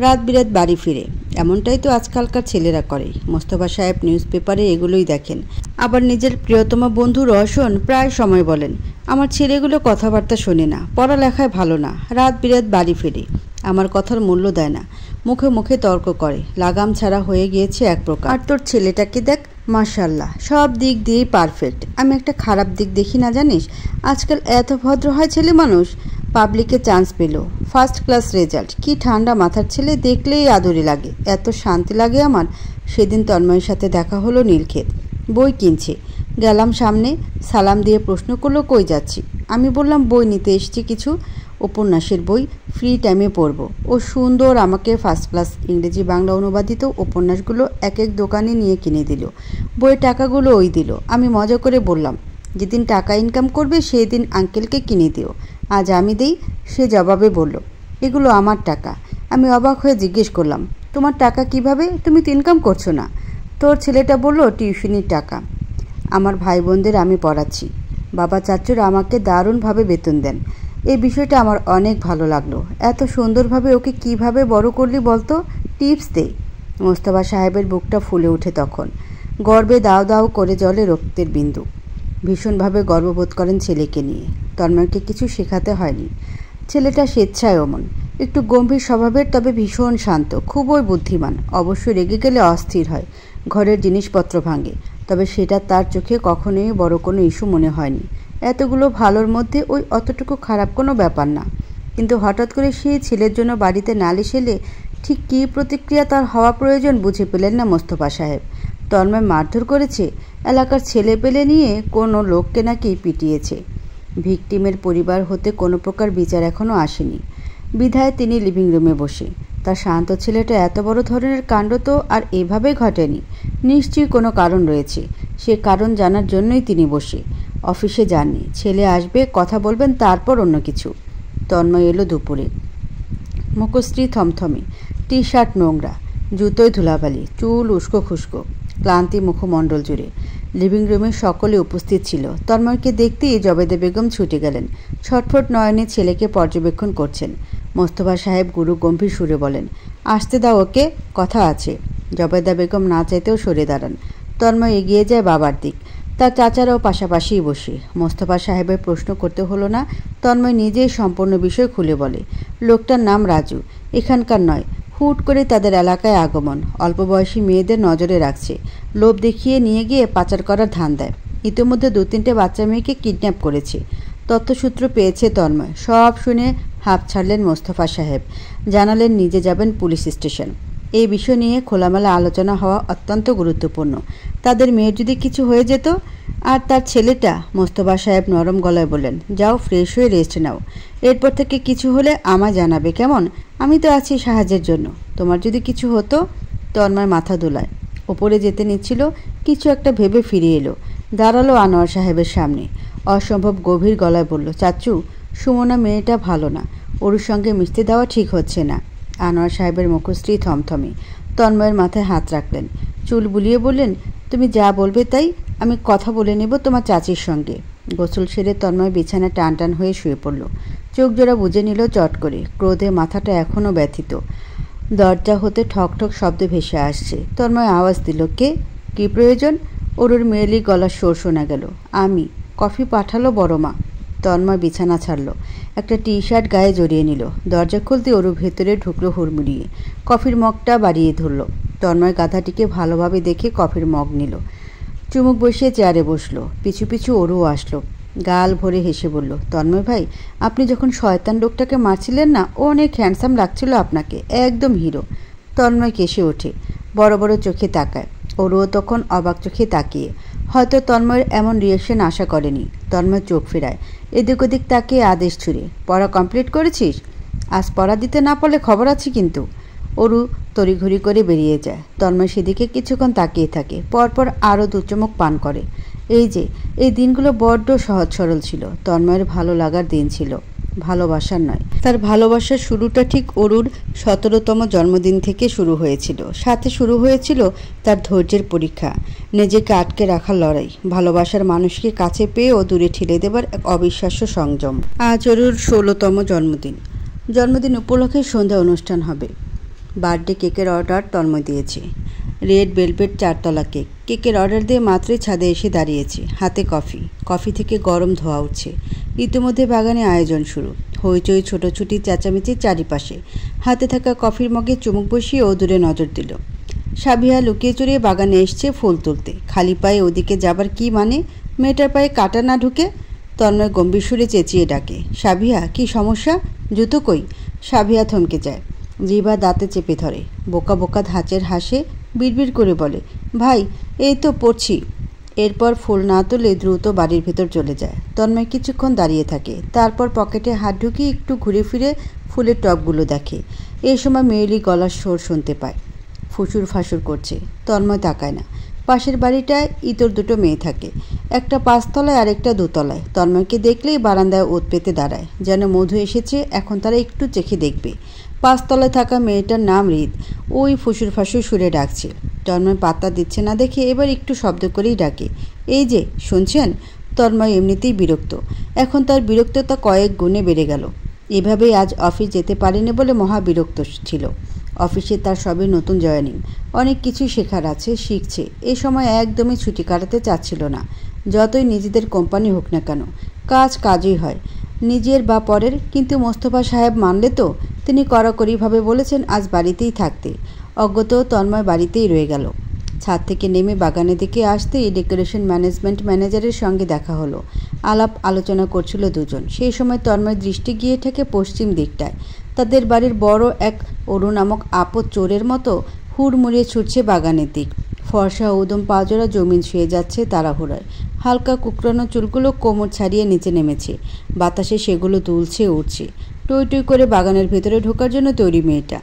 রাত বিরাত বাড়ি ফিরে। এমনটাই তো আজকালকার ছেলেরা করে। মোস্তফা সাহেব নিউজ পেপারে এগুলোই দেখেন। আবার নিজের প্রিয়তমা বন্ধু রওশন প্রায় সময় বলেন, আমার ছেলেগুলো কথাবার্তা শোনে না, পড়ালেখায় ভালো না, রাত বিরাত বাড়ি ফিরে, আমার কথার মূল্য দেয় না, মুখে মুখে তর্ক করে, লাগাম ছাড়া হয়ে গিয়েছে এক প্রকার। আর তোর ছেলেটাকে দেখ, মাশাআল্লাহ, সব দিক দিয়েই পারফেক্ট। আমি একটা খারাপ দিক দেখি না জানিস? আজকাল এত ভদ্র হয় ছেলে মানুষ। পাবলিকে চান্স পেল, ফার্স্ট ক্লাস রেজাল্ট। কি ঠান্ডা মাথার ছেলে, দেখলেই আদরে লাগে, এত শান্তি লাগে আমার। সেদিন তন্ময়ের সাথে দেখা হলো নীলক্ষেত, বই কিনছে। গেলাম সামনে, সালাম দিয়ে প্রশ্ন করলো কই যাচ্ছি। আমি বললাম বই নিতে এসেছি কিছু, উপন্যাসের বই, ফ্রি টাইমে পড়ব। ও সুন্দর আমাকে ফার্স্ট ক্লাস ইংরেজি বাংলা অনুবাদিত উপন্যাসগুলো এক এক দোকানে নিয়ে কিনে দিল। বইয়ের টাকাগুলো ওই দিল। আমি মজা করে বললাম, যেদিন টাকা ইনকাম করবে সেই দিন আঙ্কেলকে কিনে দিও। আজ আমি দেই। সে জবাবে বলল, এগুলো আমার টাকা। আমি অবাক হয়ে জিজ্ঞেস করলাম, তোমার টাকা কিভাবে? তুমি তো ইনকাম করছো না। তোর ছেলেটা বলল, টিউশনির টাকা। আমার ভাই বোনদের আমি পড়াচ্ছি। বাবা চাচুরা আমাকে দারুণভাবে বেতন দেন। এই বিষয়টা আমার অনেক ভালো লাগলো। এত সুন্দরভাবে ওকে কিভাবে বড় করলি বলতো? টিপস দে। মোস্তফা সাহেবের বুকটা ফুলে ওঠে তখন। গর্বে দাও দাও করে জ্বলে রক্তের বিন্দু। ভীষণভাবে গর্ববোধ করেন ছেলেকে নিয়ে। তন্ময়কে কিছু শেখাতে হয়নি। ছেলেটা স্বেচ্ছায় অমন, একটু গম্ভীর স্বভাবের, তবে ভীষণ শান্ত, খুবই বুদ্ধিমান। অবশ্য রেগে গেলে অস্থির হয়, ঘরের জিনিসপত্র ভাঙে, তবে সেটা তার চোখে কখনোই বড় কোনো ইস্যু মনে হয়নি। এতগুলো ভালোর মধ্যে ওই অতটুকু খারাপ কোনো ব্যাপার না। কিন্তু হঠাৎ করে সেই ছেলের জন্য বাড়িতে নালিশ এলে ঠিক কী প্রতিক্রিয়া তার হওয়া প্রয়োজন বুঝে পেলেন না মোস্তফা সাহেব। তন্ময় মারধর করেছে, এলাকার ছেলে পেলে নিয়ে কোনো লোককে নাকি পিটিয়েছে। ভিকটিমের পরিবার হতে কোনো প্রকার বিচার এখনও আসেনি। বিধায় তিনি লিভিং রুমে বসে। তার শান্ত ছেলেটা এত বড় ধরনের কাণ্ড তো আর এভাবে ঘটেনি। নিশ্চয়ই কোনো কারণ রয়েছে। সে কারণ জানার জন্যই তিনি বসে। অফিসে যাননি, ছেলে আসবে, কথা বলবেন, তারপর অন্য কিছু। তন্ময় এলো দুপুরে। মুখশ্রী থমথমে, টি শার্ট নোংরা, জুতোয় ধুলাবালি, চুল উস্কো খুস্কো, ক্লান্তি মুখমণ্ডল জুড়ে। লিভিং রুমে সকলে উপস্থিত ছিল। তন্ময়কে দেখতেই জবেদা বেগম ছুটে গেলেন। ছটফট নয়নে ছেলেকে পর্যবেক্ষণ করছেন। মোস্তফা সাহেব গুরু গম্ভীর সুরে বলেন, আসতে দাও ওকে, কথা আছে। জবেদা বেগম না চাইতেও সরে দাঁড়ান। তন্ময় এগিয়ে যায় বাবার দিক। তার চাচারাও পাশাপাশিই বসে। মোস্তফা সাহেবের প্রশ্ন করতে হলো না। তন্ময় নিজেই সম্পূর্ণ বিষয় খুলে বলে। লোকটার নাম রাজু, এখানকার নয়, হুট করে তাদের এলাকায় আগমন, অল্প বয়সী মেয়েদের নজরে রাখছে, লোভ দেখিয়ে নিয়ে গিয়ে পাচার করার ধান দেয়। ইতিমধ্যে 2-3টে বাচ্চা মেয়েকে কিডন্যাপ করেছে। তথ্যসূত্র পেয়েছে তন্ময়। সব শুনে হাঁপ ছাড়লেন মোস্তফা সাহেব। জানালেন নিজে যাবেন পুলিশ স্টেশন। এই বিষয় নিয়ে খোলামেলা আলোচনা হওয়া অত্যন্ত গুরুত্বপূর্ণ। তাদের মেয়ের যদি কিছু হয়ে যেত। আর তার ছেলেটা, মোস্তফা সাহেব নরম গলায় বললেন, যাও ফ্রেশ হয়ে রেস্ট নাও, এরপর থেকে কিছু হলে আমায় জানাবে, কেমন? আমি তো আছি সাহায্যের জন্য। তোমার যদি কিছু হতো। তন্ময় মাথা দোলায়। ওপরে যেতে নিচ্ছিল, কিছু একটা ভেবে ফিরে এলো, দাঁড়ালো আনোয়ার সাহেবের সামনে। অসম্ভব গভীর গলায় বলল, চাচু, সুমনা মেয়েটা ভালো না, ওর সঙ্গে মিশতে দেওয়া ঠিক হচ্ছে না। আনোয়ার সাহেবের মুখশ্রী থমথমে। তন্ময়ের মাথায় হাত রাখলেন, চুল বুলিয়ে বললেন, তুমি যা বলবে তাই, আমি কথা বলে নেব তোমার চাচির সঙ্গে। গোসল সেরে তন্ময় বিছানা টান টান হয়ে শুয়ে পড়ল। চোখ জোড়া বুঝে নিল চট করে। ক্রোধে মাথাটা এখনও ব্যথিত। দরজা হতে ঠক ঠক শব্দ ভেসে আসছে। তন্ময় আওয়াজ দিল, কে? কি প্রয়োজন? ওর মেয়েলি গলার সুর শোনা গেল। আমি। কফি পাঠালো বড় মা। তন্ময় বিছানা ছাড়ল, একটা টি শার্ট গায়ে জড়িয়ে নিল। দরজা খুলতে ওর ভেতরে ঢুকলো হুড়মুড়িয়ে। কফির মগটা বাড়িয়ে ধরল। তন্ময় গাধাটিকে ভালোভাবে দেখে কফির মগ নিল, চুমুক বসিয়ে চেয়ারে বসলো। পিছু পিছু ওরও আসলো। গাল ভরে হেসে বলল, তন্ময় ভাই, আপনি যখন শয়তান লোকটাকে মারছিলেন না, ও অনেক হ্যান্ডসাম লাগছিল আপনাকে, একদম হিরো। তন্ময় কেসে ওঠে, বড় বড় চোখে তাকায়। ওরও তখন অবাক চোখে তাকিয়ে। হয়তো তন্ময়ের এমন রিয়েকশন আশা করেনি। তন্ময় চোখ ফেরায়, এদিক ওদিক তাকিয়ে আদেশ ছুড়ে, পড়া কমপ্লিট করেছিস? আজ পড়া দিতে না পারলে খবর আছে কিন্তু। অরু তড়িঘড়ি করে বেরিয়ে যায়। তন্ময় সেদিকে কিছুক্ষণ তাকিয়ে থাকে, পরপর আরও দু চুমুক পান করে। এই দিনগুলো বড্ড সহজ সরল ছিল। তন্ময়ের ভালো লাগার দিন ছিল, ভালোবাসার নয়। তার ভালোবাসার শুরুটা ঠিক অরুর 17তম জন্মদিন থেকে শুরু হয়েছিল। সাথে শুরু হয়েছিল তার ধৈর্যের পরীক্ষা, নিজেকে আটকে রাখার লড়াই, ভালোবাসার মানুষকে কাছে পেয়ে ও দূরে ঠেলে দেবার এক অবিশ্বাস্য সংযম। আজ অরুর 16তম জন্মদিন। জন্মদিন উপলক্ষে সন্ধ্যা অনুষ্ঠান হবে। বার্থডে কেকের অর্ডার তন্ময় দিয়েছে। রেড ভেলভেট 4তলা কেক। কেকের অর্ডার দিয়ে মাত্রই ছাদে এসে দাঁড়িয়েছে, হাতে কফি থেকে গরম ধোঁয়া উঠছে। ইতিমধ্যে বাগানে আয়োজন শুরু, হইচই, ছোটোছুটি, চেঁচামেচি চারিপাশে। হাতে থাকা কফির মগে চুমুক বসিয়ে ও দূরে নজর দিল। সাবিহা লুকিয়ে চুরিয়ে বাগানে এসছে ফুল তুলতে। খালি পায়ে ওদিকে যাবার কি মানে? মেয়েটার পায়ে কাটা না ঢুকে? তন্ময় গম্ভীর সুরে চেঁচিয়ে ডাকে, সাবিহা, কি সমস্যা? জুতো কই? সাবিহা থমকে যায়, জিভা দাঁতে চেপে ধরে, বোকা বোকা ধাঁচের হাসে, বিড়বিড় করে বলে, ভাই, এই তো পড়ছি। এরপর ফুল না তুলে দ্রুত বাড়ির ভেতর চলে যায়। তন্ময় কিছুক্ষণ দাঁড়িয়ে থাকে, তারপর পকেটে হাত ঢুকিয়ে একটু ঘুরে ফিরে ফুলের টবগুলো দেখে। এই সময় মেয়েলি গলার সুর শুনতে পায়, ফুসুর ফাসুর করছে। তন্ময় তাকায় না। পাশের বাড়িটায় ইতর দুটো মেয়ে থাকে, একটা 5তলায় আর একটা 2তলায়। তন্ময়কে দেখলেই বারান্দায় ওত পেতে দাঁড়ায়, যেন মধু এসেছে, এখন তারা একটু চেখে দেখবে। 5তলায় থাকা মেয়েটার নাম রিদ। ওই ফুসুর ফাসুর সুরে ডাকছে। তন্ময় পাত্তা দিচ্ছে না দেখে এবার একটু শব্দ করেই ডাকে, এই যে, শুনছেন? তন্ময় এমনিতেই বিরক্ত, এখন তার বিরক্ততা কয়েক গুণে বেড়ে গেল। এভাবেই আজ অফিস যেতে পারেনি বলে মহা বিরক্ত ছিল। অফিসে তার সবে নতুন জয়েনিং, অনেক কিছু শেখার আছে, শিখছে। এই সময় একদমই ছুটি কাটাতে চাচ্ছিল না। যতই নিজেদের কোম্পানি হোক না কেন, কাজই হয়, নিজের বা পরের। কিন্তু মোস্তফা সাহেব মানলে তো। তিনি কড়াকড়িভাবে বলেছেন আজ বাড়িতেই থাকতে। অজ্ঞত তন্ময় বাড়িতেই রয়ে গেল। ছাদ থেকে নেমে বাগানের দিকে আসতেই ডেকোরেশন ম্যানেজমেন্ট ম্যানেজারের সঙ্গে দেখা হলো। আলাপ আলোচনা করছিল দুজন। সেই সময় তন্ময় দৃষ্টি গিয়ে থাকে পশ্চিম দিকটায়। তাদের বাড়ির বড় এক অরু নামক আপদ চোরের মতো হুড়মুড়িয়ে ছুটছে বাগানের দিক। ফর্সা উদম পাজোড়া জমিন ছুঁয়ে যাচ্ছে তাড়াহুড়ায়। হালকা কুকরানো চুলগুলো কোমর ছাড়িয়ে নিচে নেমেছে, বাতাসে সেগুলো দুলছে উঠছে। টই টই করে বাগানের ভেতরে ঢোকার জন্য তৈরি মেয়েটা।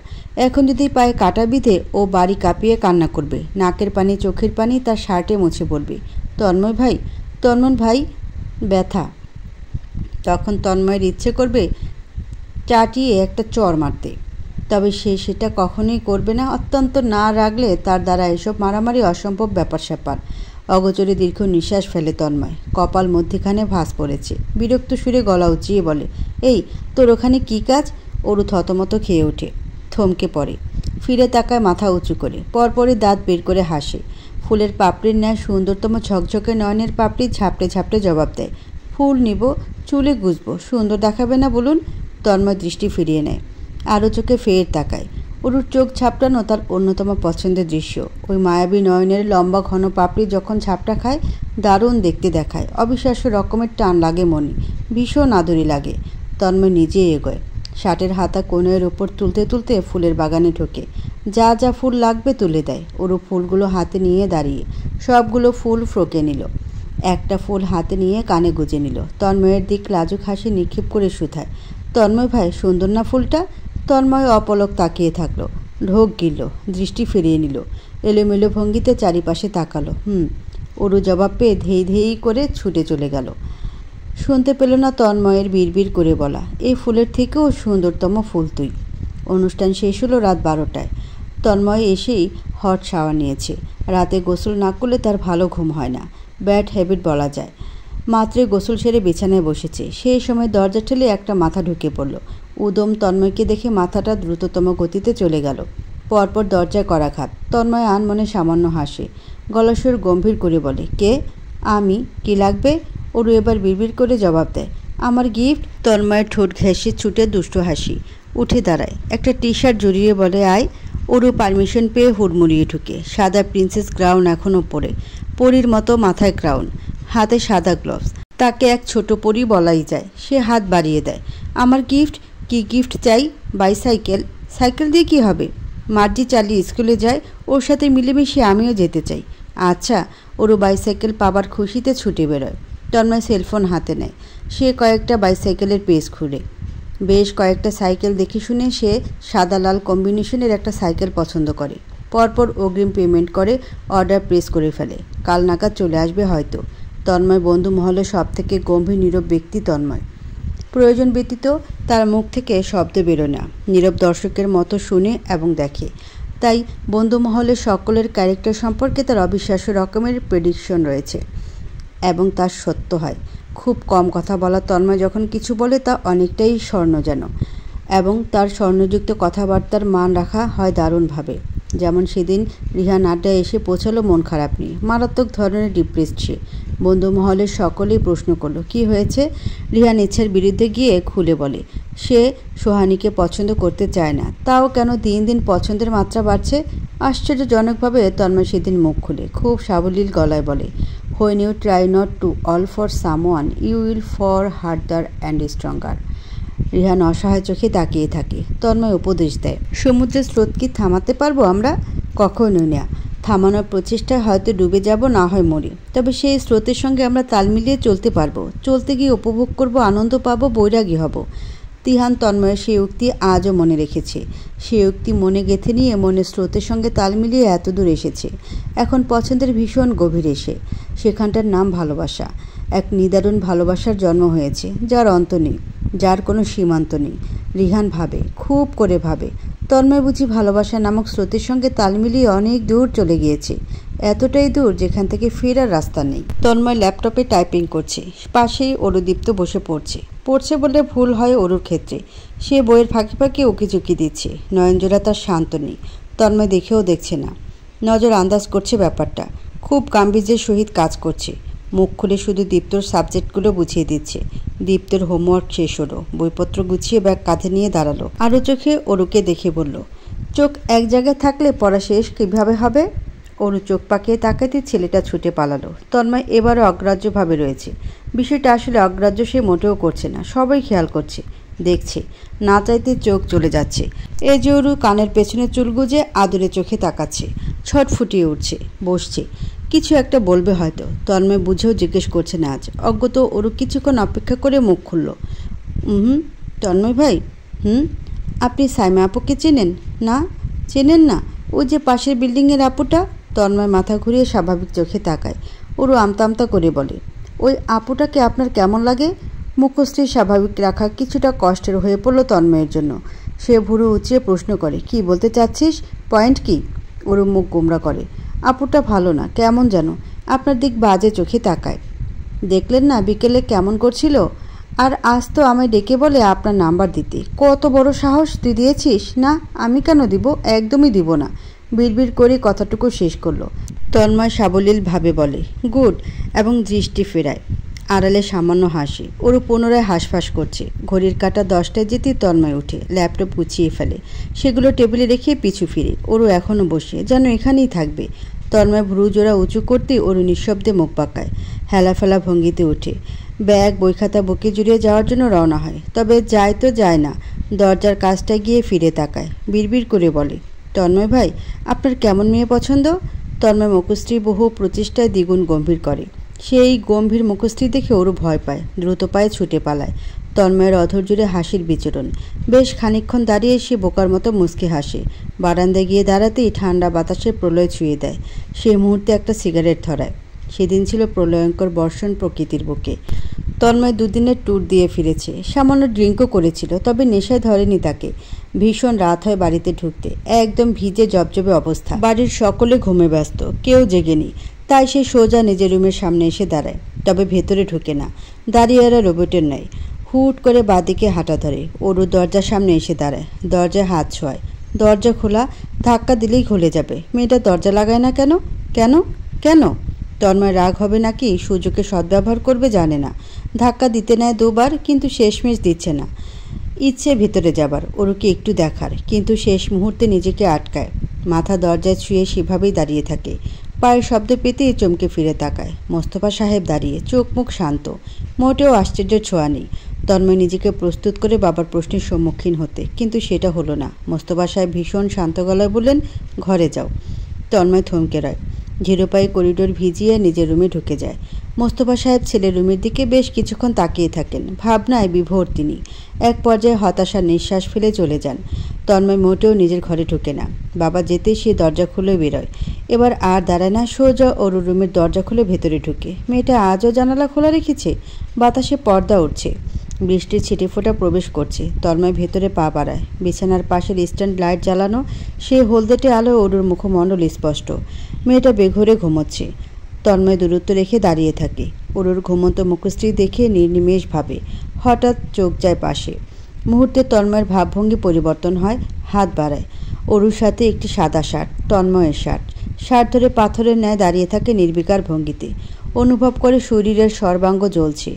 এখন যদি পায়ে কাটা বিঁধে ও বাড়ি কাঁপিয়ে কান্না করবে, নাকের পানি চোখের পানি তার শার্টে মুছে পড়বে, তন্ময় ভাই ব্যথা। তখন তন্ময়ের ইচ্ছে করবে চাটিয়ে একটা চর মারতে, তবে সে সেটা কখনোই করবে না। অত্যন্ত না রাগলে তার দ্বারা এসব মারামারি অসম্ভব ব্যাপার স্যাপার। অগোচরে দীর্ঘ নিঃশ্বাস ফেলে তন্ময়। কপাল মধ্যখানে ভাঁজ পড়েছে। বিরক্ত সুরে গলা উঁচিয়ে বলে, এই তোর ওখানে কী কাজ? অরু থতমত খেয়ে ওঠে, থমকে পড়ে, ফিরে তাকায় মাথা উঁচু করে, পরপরই দাঁত বের করে হাসে। ফুলের পাপড়ির ন্যায় সুন্দরতম ঝকঝকে নয়নের পাপড়ি ঝাপটে ঝাপটে জবাব দেয়, ফুল নিব, চুলে গুজবো, সুন্দর দেখাবে না বলুন? তন্ময় দৃষ্টি ফিরিয়ে নেয়, আরও চোখে ফের তাকায়। অরুর চোখ ঝাপটানো তার অন্যতম পছন্দের দৃশ্য। ওই মায়াবী নয়নের লম্বা ঘন পাপড়ি যখন ঝাপটা খায়, দারুণ দেখতে দেখায়। অবিশ্বাস্য রকমের টান লাগে মনে, ভীষণ আদরি লাগে। তন্ময় নিজে এগোয়, শার্টের হাতা কোণের ওপর তুলতে তুলতে ফুলের বাগানে ঢোকে। যা যা ফুল লাগবে তুলে দেয়। ওরু ফুলগুলো হাতে নিয়ে দাঁড়িয়ে সবগুলো ফুল ফ্রোকে নিল। একটা ফুল হাতে নিয়ে কানে গুজে নিল। তন্ময়ের দিক লাজুক হাসি নিক্ষেপ করে শুধায়, তন্ময় ভাই, সুন্দর না ফুলটা? তন্ময় অপলক তাকিয়ে থাকলো। ঢোক গিলল, দৃষ্টি ফিরিয়ে নিল। এলোমেলো ভঙ্গিতে চারিপাশে তাকালো। ওরু জবাব পেয়ে ধেই ধেই করে ছুটে চলে গেল। শুনতে পেল না তন্ময়ের বিড়বিড় করে বলা, এই ফুলের থেকেও সুন্দরতম ফুল তুই। অনুষ্ঠান শেষ হলো রাত 12টায়। তন্ময় এসেই হট শাওয়ার নিয়েছে। রাতে গোসল না করলে তার ভালো ঘুম হয় না, ব্যাড হ্যাবিট বলা যায়। মাত্রই গোসল সেরে বিছানায় বসেছে, সেই সময় দরজা ঠেলে একটা মাথা ঢুকে পড়ল। উদম তন্ময়কে দেখে মাথাটা দ্রুততম গতিতে চলে গেল। পরপর দরজায় করাঘাত। তন্ময় আনমনে সামান্য হাসে। গলাস্বর গম্ভীর করে বলে, কে? আমি। কি লাগবে? ওরু এবার বিড়বিড় করে জবাব দেয়, আমার গিফট। তন্ময়ের ঠোঁট ঘেঁষে ছুটে দুষ্টু হাসি। উঠে দাঁড়ায়, একটা টি শার্ট জড়িয়ে বলে, আয়। ওরু পারমিশন পেয়ে হুড়মুড়িয়ে ঢুকে। সাদা প্রিন্সেস ক্রাউন এখনও পরে, পরীর মতো মাথায় ক্রাউন, হাতে সাদা গ্লোভস। তাকে এক ছোট পরী বলাই যায়। সে হাত বাড়িয়ে দেয়, আমার গিফট? কি গিফট চাই? বাইসাইকেল। সাইকেল দিয়ে কি হবে? মার্জি চালিয়ে স্কুলে যায়, ওর সাথে মিলেমিশে আমিও যেতে চাই। আচ্ছা। ওরু বাইসাইকেল পাবার খুশিতে ছুটে বেরোয়। তন্ময় সেলফোন হাতে নেয়। সে কয়েকটা বাইসাইকেলের পেজ খুলে বেশ কয়েকটা সাইকেল দেখে শুনে সে সাদা লাল কম্বিনেশনের একটা সাইকেল পছন্দ করে। পরপর অগ্রিম পেমেন্ট করে অর্ডার প্রেস করে ফেলে। কাল নাগাদ চলে আসবে হয়তো। তন্ময় বন্ধু মহলে সব থেকে গম্ভীর নীরব ব্যক্তি তন্ময়। প্রয়োজন ব্যতীত তার মুখ থেকে শব্দ বেরোয় না। নীরব দর্শকের মতো শুনে এবং দেখে। তাই বন্ধু মহলের সকলের ক্যারেক্টার সম্পর্কে তার অবিশ্বাস্য রকমের প্রেডিকশন রয়েছে এবং তার সত্য হয়। খুব কম কথা বলা তন্ময় যখন কিছু বলে তা অনেকটাই স্বর্ণ যেন, এবং তার স্বর্ণযুক্ত কথাবার্তার মান রাখা হয় দারুণভাবে। যেমন সেদিন রিহান আড্ডায় এসে পৌঁছালো মন খারাপ নিয়ে। মারাত্মক ধরনের ডিপ্রেসড সে। বন্ধু মহলের সকলেই প্রশ্ন করলো, কি হয়েছে? রিহান ইচ্ছার বিরুদ্ধে গিয়ে খুলে বলে, সে সোহানীকে পছন্দ করতে চায় না। তাও কেন দিন দিন পছন্দের মাত্রা বাড়ছে। আশ্চর্যজনকভাবে তন্ময় সেদিন মুখ খুলে খুব সাবলীল গলায় বলে, when you try not to all for someone, you will for harder and stronger. Rihan অসহায় চোখে তাকিয়ে থাকে। তন্ময় উপদেশ দেয়, সমুদ্রের স্রোত কি থামাতে পারবো আমরা? কখনোই না। থামানোর প্রচেষ্টায় হয়তো ডুবে যাব, না হয় মরি, তবে সেই স্রোতের সঙ্গে আমরা তাল মিলিয়ে চলতে পারবো। চলতে গিয়ে উপভোগ করব, আনন্দ পাবো, বৈরাগী হব। তিহান তন্ময়ের সেই উক্তি আজও মনে রেখেছে। সেই উক্তি মনে গেঁথে নিয়ে মনের স্রোতের সঙ্গে তাল মিলিয়ে এতদূর এসেছে। এখন পছন্দের ভীষণ গভীর এসে সেখানটার নাম ভালোবাসা। এক নিদারুণ ভালোবাসার জন্ম হয়েছে, যার অন্ত নেই, যার কোনো সীমান্ত নেই। রিহান ভাবে, খুব করে ভাবে, তন্ময় বুঝি ভালোবাসা নামক স্রোতের সঙ্গে তাল মিলিয়ে অনেক দূর চলে গিয়েছে। এতটাই দূর যেখান থেকে ফেরার রাস্তা নেই। তন্ময় ল্যাপটপে টাইপিং করছে। পাশেই অরুদীপ্ত বসে পড়ছে বলে ভুল হয় অরুর ক্ষেত্রে। সে বইয়ের ফাঁকে ফাঁকে উকিঝুঁকি দিচ্ছে। নয়নজোড়া তার শান্ত নেই। তন্ময় দেখেও দেখছে না, নজর আন্দাজ করছে ব্যাপারটা। খুব গাম্ভীর্যের সহিত কাজ করছে। মুখ খুলে শুধু দীপ্তর সাবজেক্টগুলো বুঝিয়ে দিচ্ছে। দীপ্তর হোমওয়ার্ক শেষ হলো। বইপত্র গুছিয়ে ব্যাগ কাঁধে নিয়ে দাঁড়ালো। আরও চোখে অরুকে দেখে বলল, চোখ এক জায়গায় থাকলে পড়া শেষ কীভাবে হবে? অরু চোখ পাকিয়ে তাকাতে ছেলেটা ছুটে পালালো। তন্ময় এবারও অগ্রাহ্যভাবে রয়েছে। বিষয়টা আসলে অগ্রাহ্য সে মোটেও করছে না। সবাই খেয়াল করছে, দেখছে, না চাইতে চোখ চলে যাচ্ছে। এ যে অরু কানের পেছনে চুল গুজে আদুরে চোখে তাকাচ্ছে, ছটফুটিয়ে উঠছে, বসছে। কিছু একটা বলবে হয়তো। তন্ময় বুঝেও জিজ্ঞেস করছে না আজ। অজ্ঞত অরু কিছুক্ষণ অপেক্ষা করে মুখ খুলল। তন্ময় ভাই। আপনি সাইমা আপুকে চেনেন? না। চেনেন না? ওই যে পাশের বিল্ডিংয়ের আপুটা। তন্ময় মাথা ঘুরিয়ে স্বাভাবিক চোখে তাকায়। অরু আমতা আমতা করে বলে, ওই আপুটাকে আপনার কেমন লাগে? মুখশ্রী স্বাভাবিক রাখা কিছুটা কষ্টের হয়ে পড়ল তন্ময়ের জন্য। সে ভুরু উঁচিয়ে প্রশ্ন করে, কি বলতে চাচ্ছিস? পয়েন্ট কি? অরু মুখ গোমরা করে। আপুটা ভালো না, কেমন যেন আপনার দিক বাজে চোখে তাকায়। দেখলেন না বিকেলে কেমন করছিল? আর আজ তো আমায় ডেকে বলে আপনার নাম্বার দিতে। কত বড় সাহস তুই দিয়েছিস? না, আমি কেন দিব? একদমই দিব না। বিড়বিড় করে কথাটুকু শেষ করলো। তন্ময় সাবলীলভাবে বলে, গুড, এবং দৃষ্টি ফেরায়। আড়ালে সামান্য হাসি। ওরও পুনরায় হাঁসফাঁস করছে। ঘড়ির কাঁটা 10টায় যেতেই তন্ময় উঠে ল্যাপটপ গুছিয়ে ফেলে। সেগুলো টেবিলে রেখে পিছু ফিরে। ওরও এখনও বসে, যেন এখানেই থাকবে। তন্ময় ভ্রু জোড়া উঁচু করতেই ওরও নিঃশব্দে মুখ পাকায়। হেলাফেলা ভঙ্গিতে ওঠে। ব্যাগ বই খাতা বুকে জুড়িয়ে যাওয়ার জন্য রওনা হয়। তবে যায় তো যায় না, দরজার কাছটা গিয়ে ফিরে তাকায়, বিড়বিড় করে বলে, তন্ময় ভাই, আপনার কেমন মেয়ে পছন্দ? তন্ময় মুখশ্রী বহু প্রচেষ্টায় দ্বিগুণ গম্ভীর করে। সেই গম্ভীর মুখশ্রী দেখে ওরও ভয় পায়, দ্রুত পায়ে ছুটে পালায়। তন্ময়ের অধর জুড়ে হাসির বিচরণ। বেশ খানিকক্ষণ দাঁড়িয়ে সে বোকার মতো মুচকি হাসে। বারান্দায় গিয়ে দাঁড়াতেই ঠান্ডা বাতাসের প্রলয় ছুঁয়ে দেয়। সেই মুহূর্তে একটা সিগারেট ধরায়। সেদিন ছিল প্রলয়ঙ্কর বর্ষণ প্রকৃতির বুকে। তন্ময় দুদিনের ট্যুর দিয়ে ফিরেছে, সামান্য ড্রিঙ্কও করেছিল, তবে নেশায় ধরেনি তাকে। ভীষণ রাত হয় বাড়িতে ঢুকতে, একদম ভিজে জবজবে অবস্থা। বাড়ির সকলে ঘুমে ব্যস্ত, কেউ জেগেনি। তাই সে সোজা নিজের রুমের সামনে এসে দাঁড়ায়, তবে ভেতরে ঢুকে না। দাঁড়িয়ে এরা রোবটের নয়। হুট করে বাঁদিকে হাঁটা ধরে, ওরু দরজার সামনে এসে দাঁড়ায়, দরজায় হাত ছোঁয়। দরজা খোলা, ধাক্কা দিলেই খুলে যাবে। মেয়েটা দরজা লাগায় না কেন? কেন কেন? তন্ময় রাগ হবে নাকি সুযোগে সদ্ব্যবহার করবে জানে না। ধাক্কা দিতে নেয় দুবার, কিন্তু শেষমেশ দিচ্ছে না। ইচ্ছে ভেতরে যাবার, ওরুকে একটু দেখার, কিন্তু শেষ মুহূর্তে নিজেকে আটকায়। মাথা দরজায় ছুঁয়ে সেভাবেই দাঁড়িয়ে থাকে। পায়ের শব্দ পেতেই চমকে ফিরে তাকায়। মোস্তফা সাহেব দাঁড়িয়ে, চোখ মুখ শান্ত, মোটেও আশ্চর্যের ছোঁয়া নেই। তন্ময় নিজেকে প্রস্তুত করে বাবার প্রশ্নের সম্মুখীন হতে, কিন্তু সেটা হলো না। মোস্তফা সাহেব ভীষণ শান্ত গলায় বললেন, ঘরে যাও। তন্ময় থমকে রয়। ঝিরোপাই করিডোর ভিজিয়ে নিজের রুমে ঢুকে যায়। মোস্তফা সাহেব ছেলের রুমের দিকে বেশ কিছুক্ষণ তাকিয়ে থাকেন, ভাবনায় বিভোর তিনি। এক পর্যায়ে হতাশার নিঃশ্বাস ফেলে চলে যান। তন্ময় মোটেও নিজের ঘরে ঢুকে না। বাবা যেতেই সে দরজা খুলে বেরোয়। এবার আর দাঁড়ায় না, সোজা ওর রুমের দরজা খুলে ভেতরে ঢুকে। মেয়েটা আজও জানালা খোলা রেখেছে। বাতাসে পর্দা উঠছে, বৃষ্টির ছিটেফোঁটা প্রবেশ করছে। তন্ময় ভেতরে পা বাড়ায়। বিছানার পাশের স্ট্যান্ড লাইট জ্বালানো, সে হলদেটে আলোয় ওরুর মুখমণ্ডল স্পষ্ট। মেয়েটা বেঘরে ঘুমোচ্ছে। তন্ময় দূরত্ব রেখে দাঁড়িয়ে থাকে। ওরুর ঘুমন্ত মুখশ্রী দেখে নির্নিমেষ ভাবে। হঠাৎ চোখ যায় পাশে। মুহূর্তে তন্ময়ের ভাবভঙ্গি পরিবর্তন হয়, হাত বাড়ায়। ওরুর সাথে একটি সাদা শার্ট, তন্ময়ের শার্ট। শার্ট ধরে পাথরের ন্যায় দাঁড়িয়ে থাকে নির্বিকার ভঙ্গিতে। অনুভব করে শরীরের সর্বাঙ্গ জ্বলছে।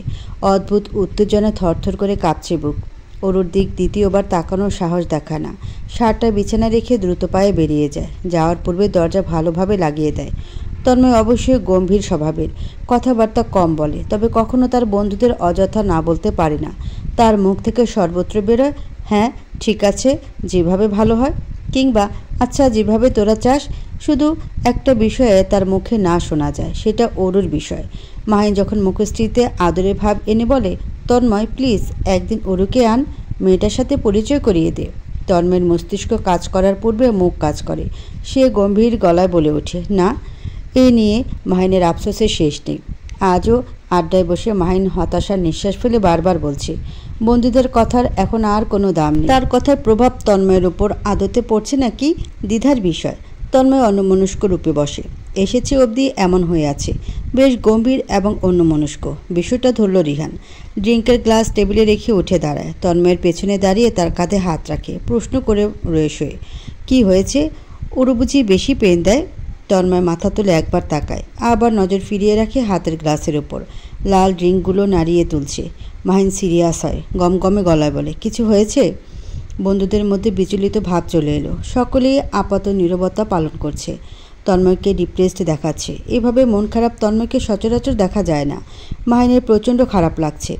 অদ্ভুত উত্তেজনা থরথর করে কাঁপছে বুক। ওরুর দিক দ্বিতীয়বার তাকানোর সাহস দেখায় না। শার্টটা বিছানা রেখে দ্রুত পায়ে বেরিয়ে যায়। যাওয়ার পূর্বে দরজা ভালোভাবে লাগিয়ে দেয়। তন্ময় অবশ্যই গম্ভীর স্বভাবের, কথাবার্তা কম বলে, তবে কখনো তার বন্ধুদের অযথা না বলতে পারে না। তার মুখ থেকে সর্বত্র বেরোয়, হ্যাঁ ঠিক আছে, যেভাবে ভালো হয়, কিংবা আচ্ছা যেভাবে তোরা চাস। শুধু একটা বিষয়ে তার মুখে না শোনা যায়, সেটা ওরুর বিষয়। মাহিন যখন মুখশ্রীতে আদরের ভাব এনে বলে, তন্ময় প্লিজ একদিন ওরুকে আন, মেয়েটার সাথে পরিচয় করিয়ে দে। তন্ময়ের মস্তিষ্ক কাজ করার পূর্বে মুখ কাজ করে। সে গম্ভীর গলায় বলে ওঠে, না। এ নিয়ে মাহিনের আফসোসের শেষ নেই। আজও আড্ডায় বসে মাহিন হতাশার নিঃশ্বাস ফেলে বারবার বলছে, বন্ধুদের কথার এখন আর কোনো দাম নেই। তার কথার প্রভাব তন্ময়ের উপর আদতে পড়ছে নাকি দ্বিধার বিষয়। তন্ময় অন্যমনস্ক রূপে বসে। এসেছে অবধি এমন হয়ে আছে, বেশ গম্ভীর এবং অন্যমনস্ক। বিষয়টা ধরল রিহান। ড্রিঙ্কের গ্লাস টেবিলে রেখে উঠে দাঁড়ায়। তন্ময়ের পেছনে দাঁড়িয়ে তার কাঁধে হাত রাখে, প্রশ্ন করে রয়ে শোয়ে, কী হয়েছে? ওরু বুঝি বেশি পেন দেয়? তন্ময় মাথা তুলে একবার তাকায়, আবার নজর ফিরিয়ে রাখে হাতের গ্লাসের ওপর। লাল ড্রিঙ্কগুলো নাড়িয়ে তুলছে। মাহিন সিরিয়াস হয়, গমগমে গলায় বলে, কিছু হয়েছে? বন্ধুদের মধ্যে বিচলিত ভাব চলে এলো। সকলেই আপাত নীরবতা পালন করছে। তন্ময়কে ডিপ্রেসড দেখাচ্ছে। এভাবে মন খারাপ তন্ময়কে সচরাচর দেখা যায় না। মাহিনের প্রচণ্ড খারাপ লাগছে।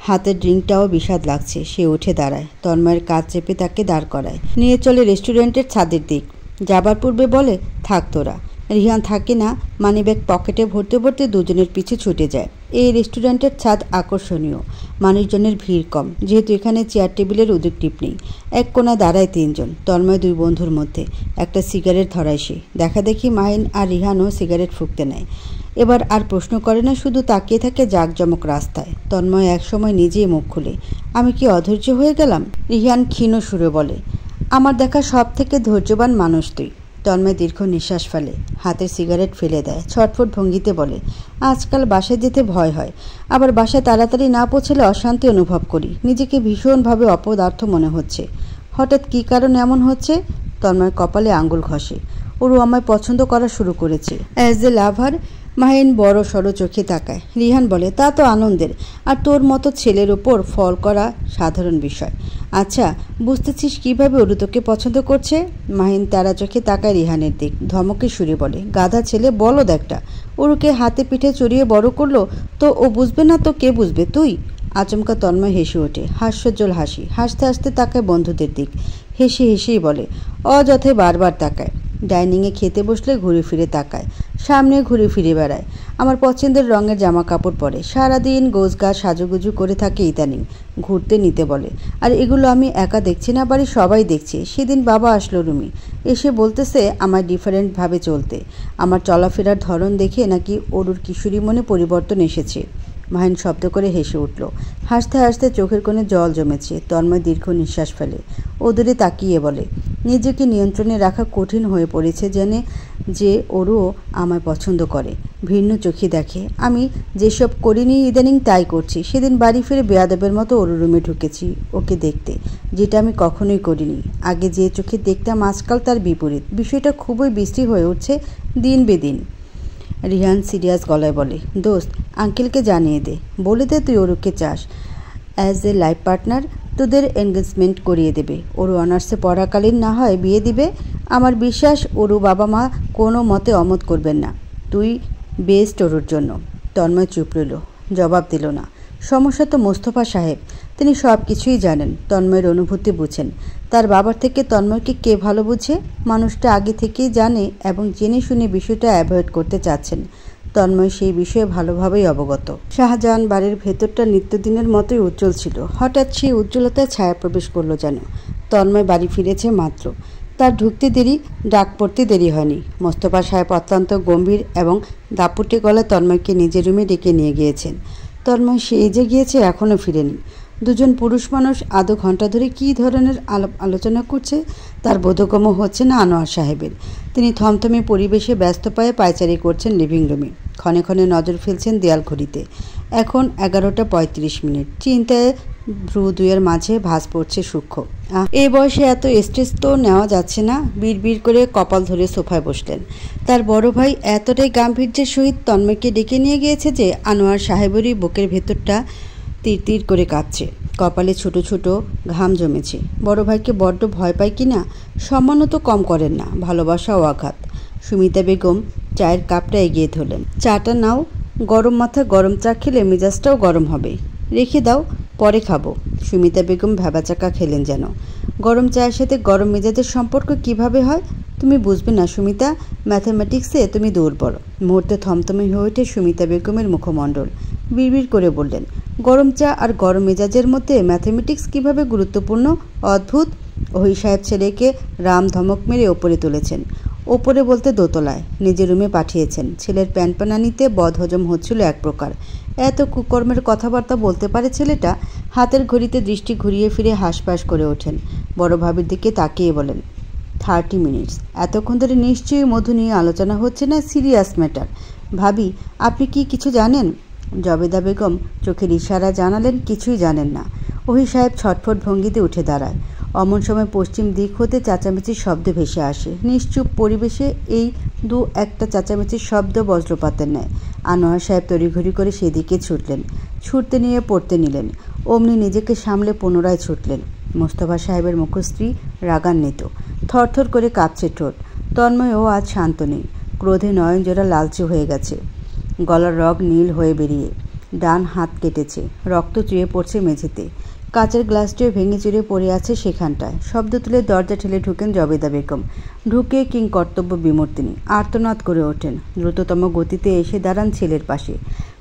হাতের ড্রিঙ্কটাও বিষাদ লাগছে। সে উঠে দাঁড়ায়, তন্ময়ের কাজ চেপে তাকে দাঁড় করায়, নিয়ে চলে রেস্টুরেন্টের ছাদের দিক। যাবার পূর্বে বলে, থাক তোরা। রিহান থাকে না। মানিব্যাগ পকেটে ভরতে ভরতে দুজনের পিছু ছুটে যায়। এই রেস্টুরেন্টের ছাদ আকর্ষণীয়, মানুষজনের ভিড় কম, যেহেতু এখানে চেয়ার টেবিলের উদ্যোগটিপ নেই। এক কোণায় দাঁড়ায় তিনজন, তন্ময় দুই বন্ধুর মধ্যে। একটা সিগারেট ধরায় সে। দেখা দেখি মাহিন আর রিহানও সিগারেট ফুঁকতে নেয়। এবার আর প্রশ্ন করে না, শুধু তাকিয়ে থাকে জাঁকজমক রাস্তায়। তন্ময় একসময় নিজেই মুখ খুলে, আমি কি অধৈর্য হয়ে গেলাম? রিহান ক্ষীণ সুরে বলে, আমার দেখা সব থেকে ধৈর্যবান মানুষ তুই। তন্ময় দীর্ঘ নিঃশ্বাস ফেলে, হাতের সিগারেট ফেলে দেয়, ছটফট ভঙ্গিতে বলে, আজকাল বাসায় যেতে ভয় হয়, আবার বাসায় তাড়াতাড়ি না পৌঁছলে অশান্তি অনুভব করি, নিজেকে ভীষণভাবে অপদার্থ মনে হচ্ছে। হঠাৎ কী কারণে এমন হচ্ছে? তন্ময় কপালে আঙুল ঘষে। ওরু আমায় পছন্দ করা শুরু করেছে অ্যাজ এ লাভার। মাহিন বড় সড়ো চোখে তাকায়। রিহান বলে, তা তো আনন্দের, আর তোর মতো ছেলের ওপর ফল করা সাধারণ বিষয়। আচ্ছা, বুঝতেছিস কীভাবে ওরু তোকে পছন্দ করছে? মাহিন তারা চোখে তাকায় রিহানের দিক, ধমকে সুরে বলে, গাধা ছেলে, বলদ একটা। ওরুকে হাতে পিঠে চড়িয়ে বড় করলো তো ও বুঝবে না তো কে বুঝবে? তুই? আচমকা তন্ময় হেসে ওঠে, হাস্যোজ্জ্বল হাসি। হাসতে হাসতে তাকায় বন্ধুদের দিক, হেসেই বলে, অযথায় বারবার তাকায়। ডাইনিংয়ে খেতে বসলে ঘুরে ফিরে তাকায়, সামনে ঘুরে ফিরে বেড়ায়। আমার পছন্দের রঙের জামা কাপড় পরে, সারাদিন গোছগাছ সাজুগুজু করে থাকে। ইদানিং ঘুরতে নিতে বলে, আর এগুলো আমি একা দেখছি না, বাড়ির সবাই দেখছে। সেদিন বাবা আসলো রুমে, এসে বলতেছে আমায় ডিফারেন্টভাবে চলতে। আমার চলাফেরার ধরন দেখে নাকি অরুর কিশোরী মনে পরিবর্তন এসেছে। মাহিন শব্দ করে হেসে উঠল। হাসতে হাসতে চোখের কোণে জল জমেছে। তন্ময় দীর্ঘ নিঃশ্বাস ফেলে, ওদূরে তাকিয়ে বলে, নিজেকে নিয়ন্ত্রণে রাখা কঠিন হয়ে পড়েছে জেনে যে অরুও আমায় পছন্দ করে, ভিন্ন চোখে দেখে। আমি যেসব করিনি ইদানিং তাই করছি। সেদিন বাড়ি ফিরে বেয়াদবের মতো অরু রুমে ঢুকেছি ওকে দেখতে, যেটা আমি কখনোই করিনি। আগে যে চোখে দেখতাম আজকাল তার বিপরীত। বিষয়টা খুবই বিশ্রী হয়ে উঠছে দিন বেদিন। রিহান সিরিয়াস গলায় বলে, দোস্ত, আঙ্কেলকে জানিয়ে দে, বলে দে তুই অরুকে চাস। অ্যাজ এ লাইফ পার্টনার তোদের এনগেজমেন্ট করিয়ে দেবে। অরু অনার্সে পড়াকালীন না হয় বিয়ে দিবে। আমার বিশ্বাস অরু বাবা মা কোনো মতে অমত করবেন না। তুই বেস্ট অরুর জন্য। তন্ময় চুপ রইল, জবাব দিল না। সমস্যা তো মোস্তফা সাহেব, তিনি সব কিছুই জানেন, তন্ময়ের অনুভূতি বুঝেন। তার বাবার থেকে তন্ময়কে কে ভালো বুঝে? মানুষটা আগে থেকেই জানে এবং জেনে শুনে বিষয়টা অ্যাভয়েড করতে চাচ্ছেন। তন্ময় সেই বিষয়ে ভালোভাবেই অবগত। শাহজাহান বাড়ির ভেতরটা নিত্যদিনের মতোই উজ্জ্বল ছিল। হঠাৎ সেই উজ্জ্বলতায় ছায়া প্রবেশ করলো যেন। তন্ময় বাড়ি ফিরেছে মাত্র। তার ঢুকতে দেরি, ডাক পড়তে দেরি হয়নি। মোস্তফা সাহেব অত্যন্ত গম্ভীর এবং দাপুটে গলায় তন্ময়কে নিজের রুমে ডেকে নিয়ে গিয়েছেন। তন্ময় সেই যে গিয়েছে এখনও ফিরেনি। দুজন পুরুষ মানুষ আধা ঘন্টা ধরে কী ধরনের আলোচনা করছে তার বোধগম্য হচ্ছে না আনোয়ার সাহেবের। তিনি থমথমে পরিবেশে ব্যস্ত পায়ে পায়চারি করছেন লিভিং রুমে। ক্ষণে ক্ষণে নজর ফেলছেন দেয়াল ঘড়িতে। এখন 11:35। চিন্তায় ভ্রু দুয়ের মাঝে ভাঁজ পড়ছে সূক্ষ্ম। এই বয়সে এত স্ট্রেস তো নেওয়া যাচ্ছে না। বিড়বিড় করে কপাল ধরে সোফায় বসলেন। তার বড় ভাই এতটাই গাম্ভীর্যের সহিত তন্ময়কে ডেকে নিয়ে গিয়েছে যে আনোয়ার সাহেবেরই বুকের ভেতরটা তীর করে কাঁপছে। কপালে ছোট ছোট ঘাম জমেছে। বড় ভাইকে বড্ড ভয় পায় কি না? সম্মানও তো কম করেন না, ভালোবাসা ও আঘাত। সুমিতা বেগম চায়ের কাপটা এগিয়ে ধরলেন। চাটা নাও, গরম মাথায় গরম চা খেলে মেজাজটাও গরম হবে। রেখে দাও, পরে খাবো। সুমিতা বেগম ভ্যাবাচাকা খেলেন যেন। গরম চায়ের সাথে গরম মেজাজের সম্পর্ক কিভাবে হয় তুমি বুঝবে না সুমিতা, ম্যাথামেটিক্সে তুমি দুর্বল। মুহূর্তে থমথমে হয়ে ওঠে সুমিতা বেগমের মুখমণ্ডল। বিড়বিড় করে বললেন, গরম চা আর গরম মেজাজের মধ্যে ম্যাথামেটিক্স কিভাবে গুরুত্বপূর্ণ? অদ্ভুত। ওহি সাহেব ছেলেকে রাম ধমক মেরে ওপরে তুলেছেন। ওপরে বলতে দোতলায়, নিজের রুমে পাঠিয়েছেন। ছেলের প্যানপানানিতে বদহজম হচ্ছিল এক প্রকার। এত কুকর্মের কথাবার্তা বলতে পারে ছেলেটা? হাতের ঘড়িতে দৃষ্টি ঘুরিয়ে ফিরে হাঁসফাঁস করে ওঠেন। বড় ভাবির দিকে তাকিয়ে বলেন, 30 মিনিটস। এতক্ষণ ধরে নিশ্চয়ই মধু নিয়ে আলোচনা হচ্ছে না, সিরিয়াস ম্যাটার। ভাবি, আপনি কি কিছু জানেন? জবেদা বেগম চোখের ইশারা জানালেন কিছুই জানেন না। ওহি সাহেব ছটফট ভঙ্গিতে উঠে দাঁড়ায়। অমন সময় পশ্চিম দিক হতে চেঁচামেচির শব্দ ভেসে আসে। নিশ্চুপ পরিবেশে এই দু একটা চেঁচামেচির শব্দ বজ্রপাতের ন্যায়। আনোয়ার সাহেব তড়িঘড়ি করে সেদিকে ছুটলেন। ছুটতে নিয়ে পড়তে নিলেন। অমনি নিজেকে সামলে পুনরায় ছুটলেন। মোস্তফা সাহেবের মুখশ্রী রাগান্বিত, থরথর করে কাঁপছে ঠোঁট। তন্ময়ও আজ শান্ত নেই। ক্রোধে নয়নজোড়া লালচে হয়ে গেছে, গলার রগ নীল হয়ে বেরিয়ে। ডান হাত কেটেছে, রক্ত চুয়ে পড়ছে মেঝেতে। কাচের গ্লাসটিও ভেঙে চুরে পড়ে আছে সেখানটায়। শব্দ তুলে দরজা ঠেলে ঢুকেন জবেদা বেগম। ঢুকে কিংকর্তব্য বিমূঢ় তিনি আর্তনাদ করে ওঠেন। দ্রুততম গতিতে এসে দাঁড়ান ছেলের পাশে।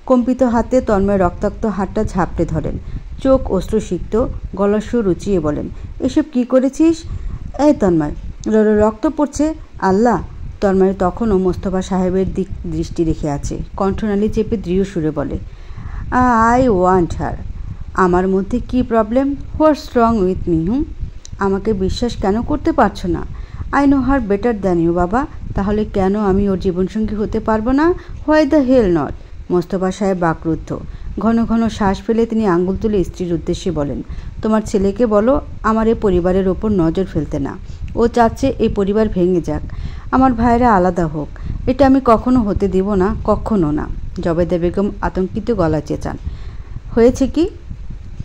কম্পিত হাতে তন্ময় রক্তাক্ত হাতটা ঝাপটে ধরেন। চোখ অশ্রুসিক্ত, গলার সুর উঁচিয়ে বলেন, এসব কি করেছিস? এই তন্ময়, রক্ত পড়ছে। আল্লাহ! তন্ময় তখনও মোস্তফা সাহেবের দিক দৃষ্টি রেখে আছে। কণ্ঠনালী চেপে দৃঢ় সুরে বলে, আই ওয়ান্ট হার। আমার মধ্যে কি problem? What's wrong with me? আমাকে বিশ্বাস কেন করতে পারছো না? I know her better than you বাবা। তাহলে কেন আমি ওর জীবনসঙ্গী হতে পারবো না? Why the hell not? Mostafa সাহেব বাকরুদ্ধ। ঘন ঘন শ্বাস ফেলে তিনি আঙ্গুল তুলে স্ত্রীর উদ্দেশ্যে বলেন, তোমার ছেলেকে বলো আমার এই পরিবারের ওপর নজর ফেলতে না। ও চাচ্ছে এই পরিবার ভেঙে যাক, আমার ভাইয়েরা আলাদা হোক। এটা আমি কখনো হতে দিব না, কখনো না। জবেদা বেগম আতঙ্কিত গলা চেঁচান, হয়েছে কি?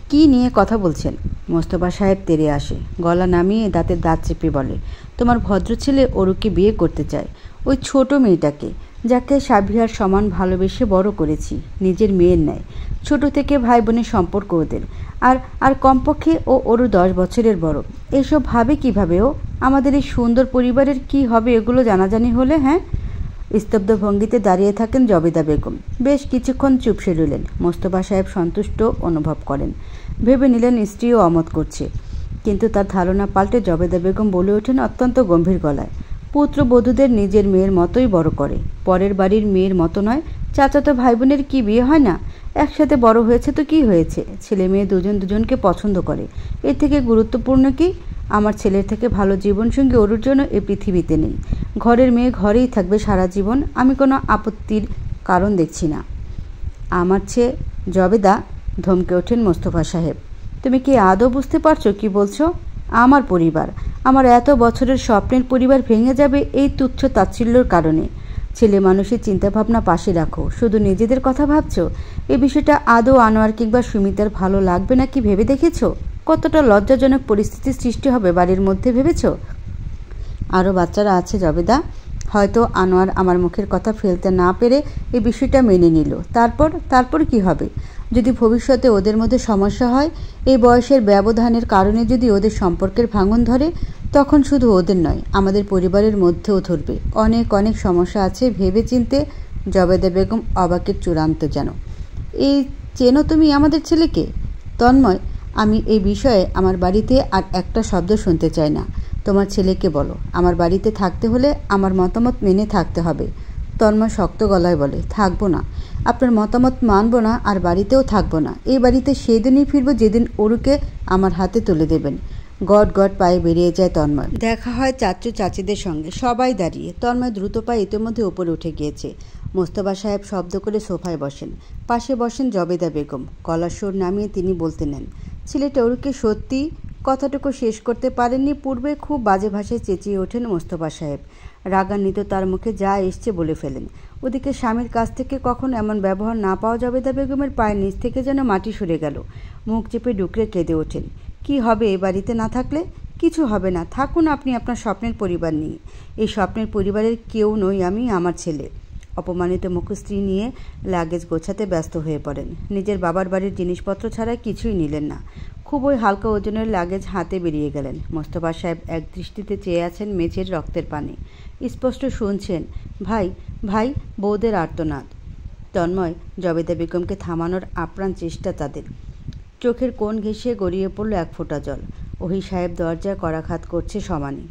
কি নিয়ে কথা বলছেন? মোস্তফা সাহেব তেড়ে আসে। গলা নামিয়ে দাঁতের দাঁত চেপে বলে, তোমার ভদ্র ছেলে অরুকে বিয়ে করতে চায়, ওই ছোট মেয়েটাকে। যাকে সাবিহার সমান ভালোবেসে বড় করেছি, নিজের মেয়ের ন্যায়। ছোট থেকে ভাই বোনের সম্পর্ক ওদের, আর আর কমপক্ষে ও ওরও 10 বছরের বড়। এসব ভাবে কিভাবে ও? আমাদের এই সুন্দর পরিবারের কি হবে এগুলো জানাজানি হলে? হ্যাঁ। স্তব্ধ ভঙ্গিতে দাঁড়িয়ে থাকেন জবেদা বেগম। বেশ কিছুক্ষণ চুপসে রইলেন। মোস্তফা সাহেব সন্তুষ্ট অনুভব করেন। ভেবে নিলেন স্ত্রীও অমত করছে। কিন্তু তার ধারণা পাল্টে জবেদা বেগম বলে ওঠেন অত্যন্ত গম্ভীর গলায়, পুত্রবধূদের নিজের মেয়ের মতোই বড় করে, পরের বাড়ির মেয়ের মতো নয়। চাচাতো ভাই বোনের কি বিয়ে হয় না? একসাথে বড় হয়েছে তো কি হয়েছে? ছেলে মেয়ে দুজন দুজনকে পছন্দ করে, এর থেকে গুরুত্বপূর্ণ কি? আমার ছেলের থেকে ভালো জীবনসঙ্গী ওর জন্য এ পৃথিবীতে নেই। ঘরের মেয়ে ঘরেই থাকবে সারা জীবন, আমি কোনো আপত্তির কারণ দেখছি না। আমার চেয়ে জবেদা, ধমকে ওঠেন মোস্তফা সাহেব। তুমি কি আদৌ বুঝতে পারছো কি বলছো? আমার পরিবার, আমার এত বছরের স্বপ্নের পরিবার ভেঙে যাবে এই তুচ্ছ তাচ্ছিল্যর কারণে। ছেলে মানুষের চিন্তাভাবনা পাশে রাখো, শুধু নিজেদের কথা ভাবছো। এই বিষয়টা আদৌ আনোয়ার কিংবা সুমিতার ভালো লাগবে না কি ভেবে দেখেছো? কতটা লজ্জাজনক পরিস্থিতির সৃষ্টি হবে বাড়ির মধ্যে ভেবেছো? আরও বাচ্চারা আছে জবেদা। হয়তো আনোয়ার আমার মুখের কথা ফেলতে না পেরে এই বিষয়টা মেনে নিল। তারপর কি হবে? যদি ভবিষ্যতে ওদের মধ্যে সমস্যা হয়, এই বয়সের ব্যবধানের কারণে যদি ওদের সম্পর্কের ভাঙন ধরে, তখন শুধু ওদের নয়, আমাদের পরিবারের মধ্যেও ধরবে। অনেক অনেক সমস্যা আছে ভেবে চিনতে। জবেদা বেগম অবাকের চূড়ান্ত যেন। এই চেনো তুমি আমাদের ছেলেকে? তন্ময়, আমি এই বিষয়ে আমার বাড়িতে আর একটা শব্দ শুনতে চাই না। তোমার ছেলেকে বলো আমার বাড়িতে থাকতে হলে আমার মতামত মেনে থাকতে হবে। তন্ময় শক্ত গলায় বলে, থাকবো না, আপনার মতামত মানব না, আর বাড়িতেও থাকবো না। এই বাড়িতে সেই দিনই ফিরবো যেদিন অরুকে আমার হাতে তুলে দেবেন। গট গট পায়ে বেরিয়ে যায় তন্ময়। দেখা হয় চাচু চাচিদের সঙ্গে, সবাই দাঁড়িয়ে। তন্ময় দ্রুত পায়ে ইতিমধ্যে উপরে উঠে গিয়েছে। মোস্তফা সাহেব শব্দ করে সোফায় বসেন। পাশে বসেন জবেদা বেগম। গলার সুর নামিয়ে তিনি বলতে নেন, ছেলেটা অরুকে সত্যি। কথাটুকু শেষ করতে পারেননি পূর্বে খুব বাজে ভাষায় চেঁচিয়ে ওঠেন মোস্তফা সাহেব। রাগান্বিত তার মুখে যা এসছে বলে ফেলেন। ওদিকে স্বামীর কাছ থেকে কখন এমন ব্যবহার না পাওয়া জবেদা বেগমের পায়ের নিচ থেকে যেন মাটি সরে গেল। মুখ চেপে ডুকরে কেঁদে ওঠেন। কি হবে এ বাড়িতে না থাকলে? কিছু হবে না, থাকুন আপনি আপনার স্বপ্নের পরিবার নিয়ে। এই স্বপ্নের পরিবারের কেউ নই আমি, আমার ছেলে। অপমানিত মুখশ্রী নিয়ে লাগেজ গোছাতে ব্যস্ত হয়ে পড়েন। নিজের বাবার বাড়ির জিনিসপত্র ছাড়া কিছুই নিলেন না। খুবই হালকা ওজনের লাগেজ হাতে বেরিয়ে গেলেন। মোস্তফা সাহেব এক দৃষ্টিতে চেয়ে আছেন মেঝের রক্তের পানি। স্পষ্ট শুনছেন ভাই ভাই বউদের আর্তনাদ। তন্ময়, জবেদা বেগমকে থামানোর আপ্রাণ চেষ্টা তাদের। চোখের কোণ ঘেঁষে গড়িয়ে পড়ল এক ফোঁটা জল। ওহি সাহেব দরজায় করাঘাত করছে সমানে।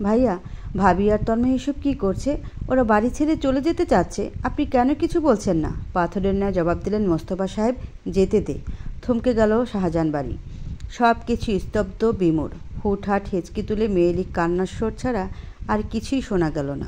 ভাইয়া, ভাবি আর তন্ময় এসব কী করছে? ওরা বাড়ি ছেড়ে চলে যেতে চাচ্ছে, আপনি কেন কিছু বলছেন না? পাথরের ন্যায় জবাব দিলেন মোস্তফা সাহেব। যেতে দে। থমকে গেল শাহজাহান বাড়ি। সব কিছু স্তব্ধ, বিমূঢ়। হুটহাট হেঁচকি তুলে মেয়েলি কান্নার স্বর ছাড়া আর কিছুই শোনা গেল না।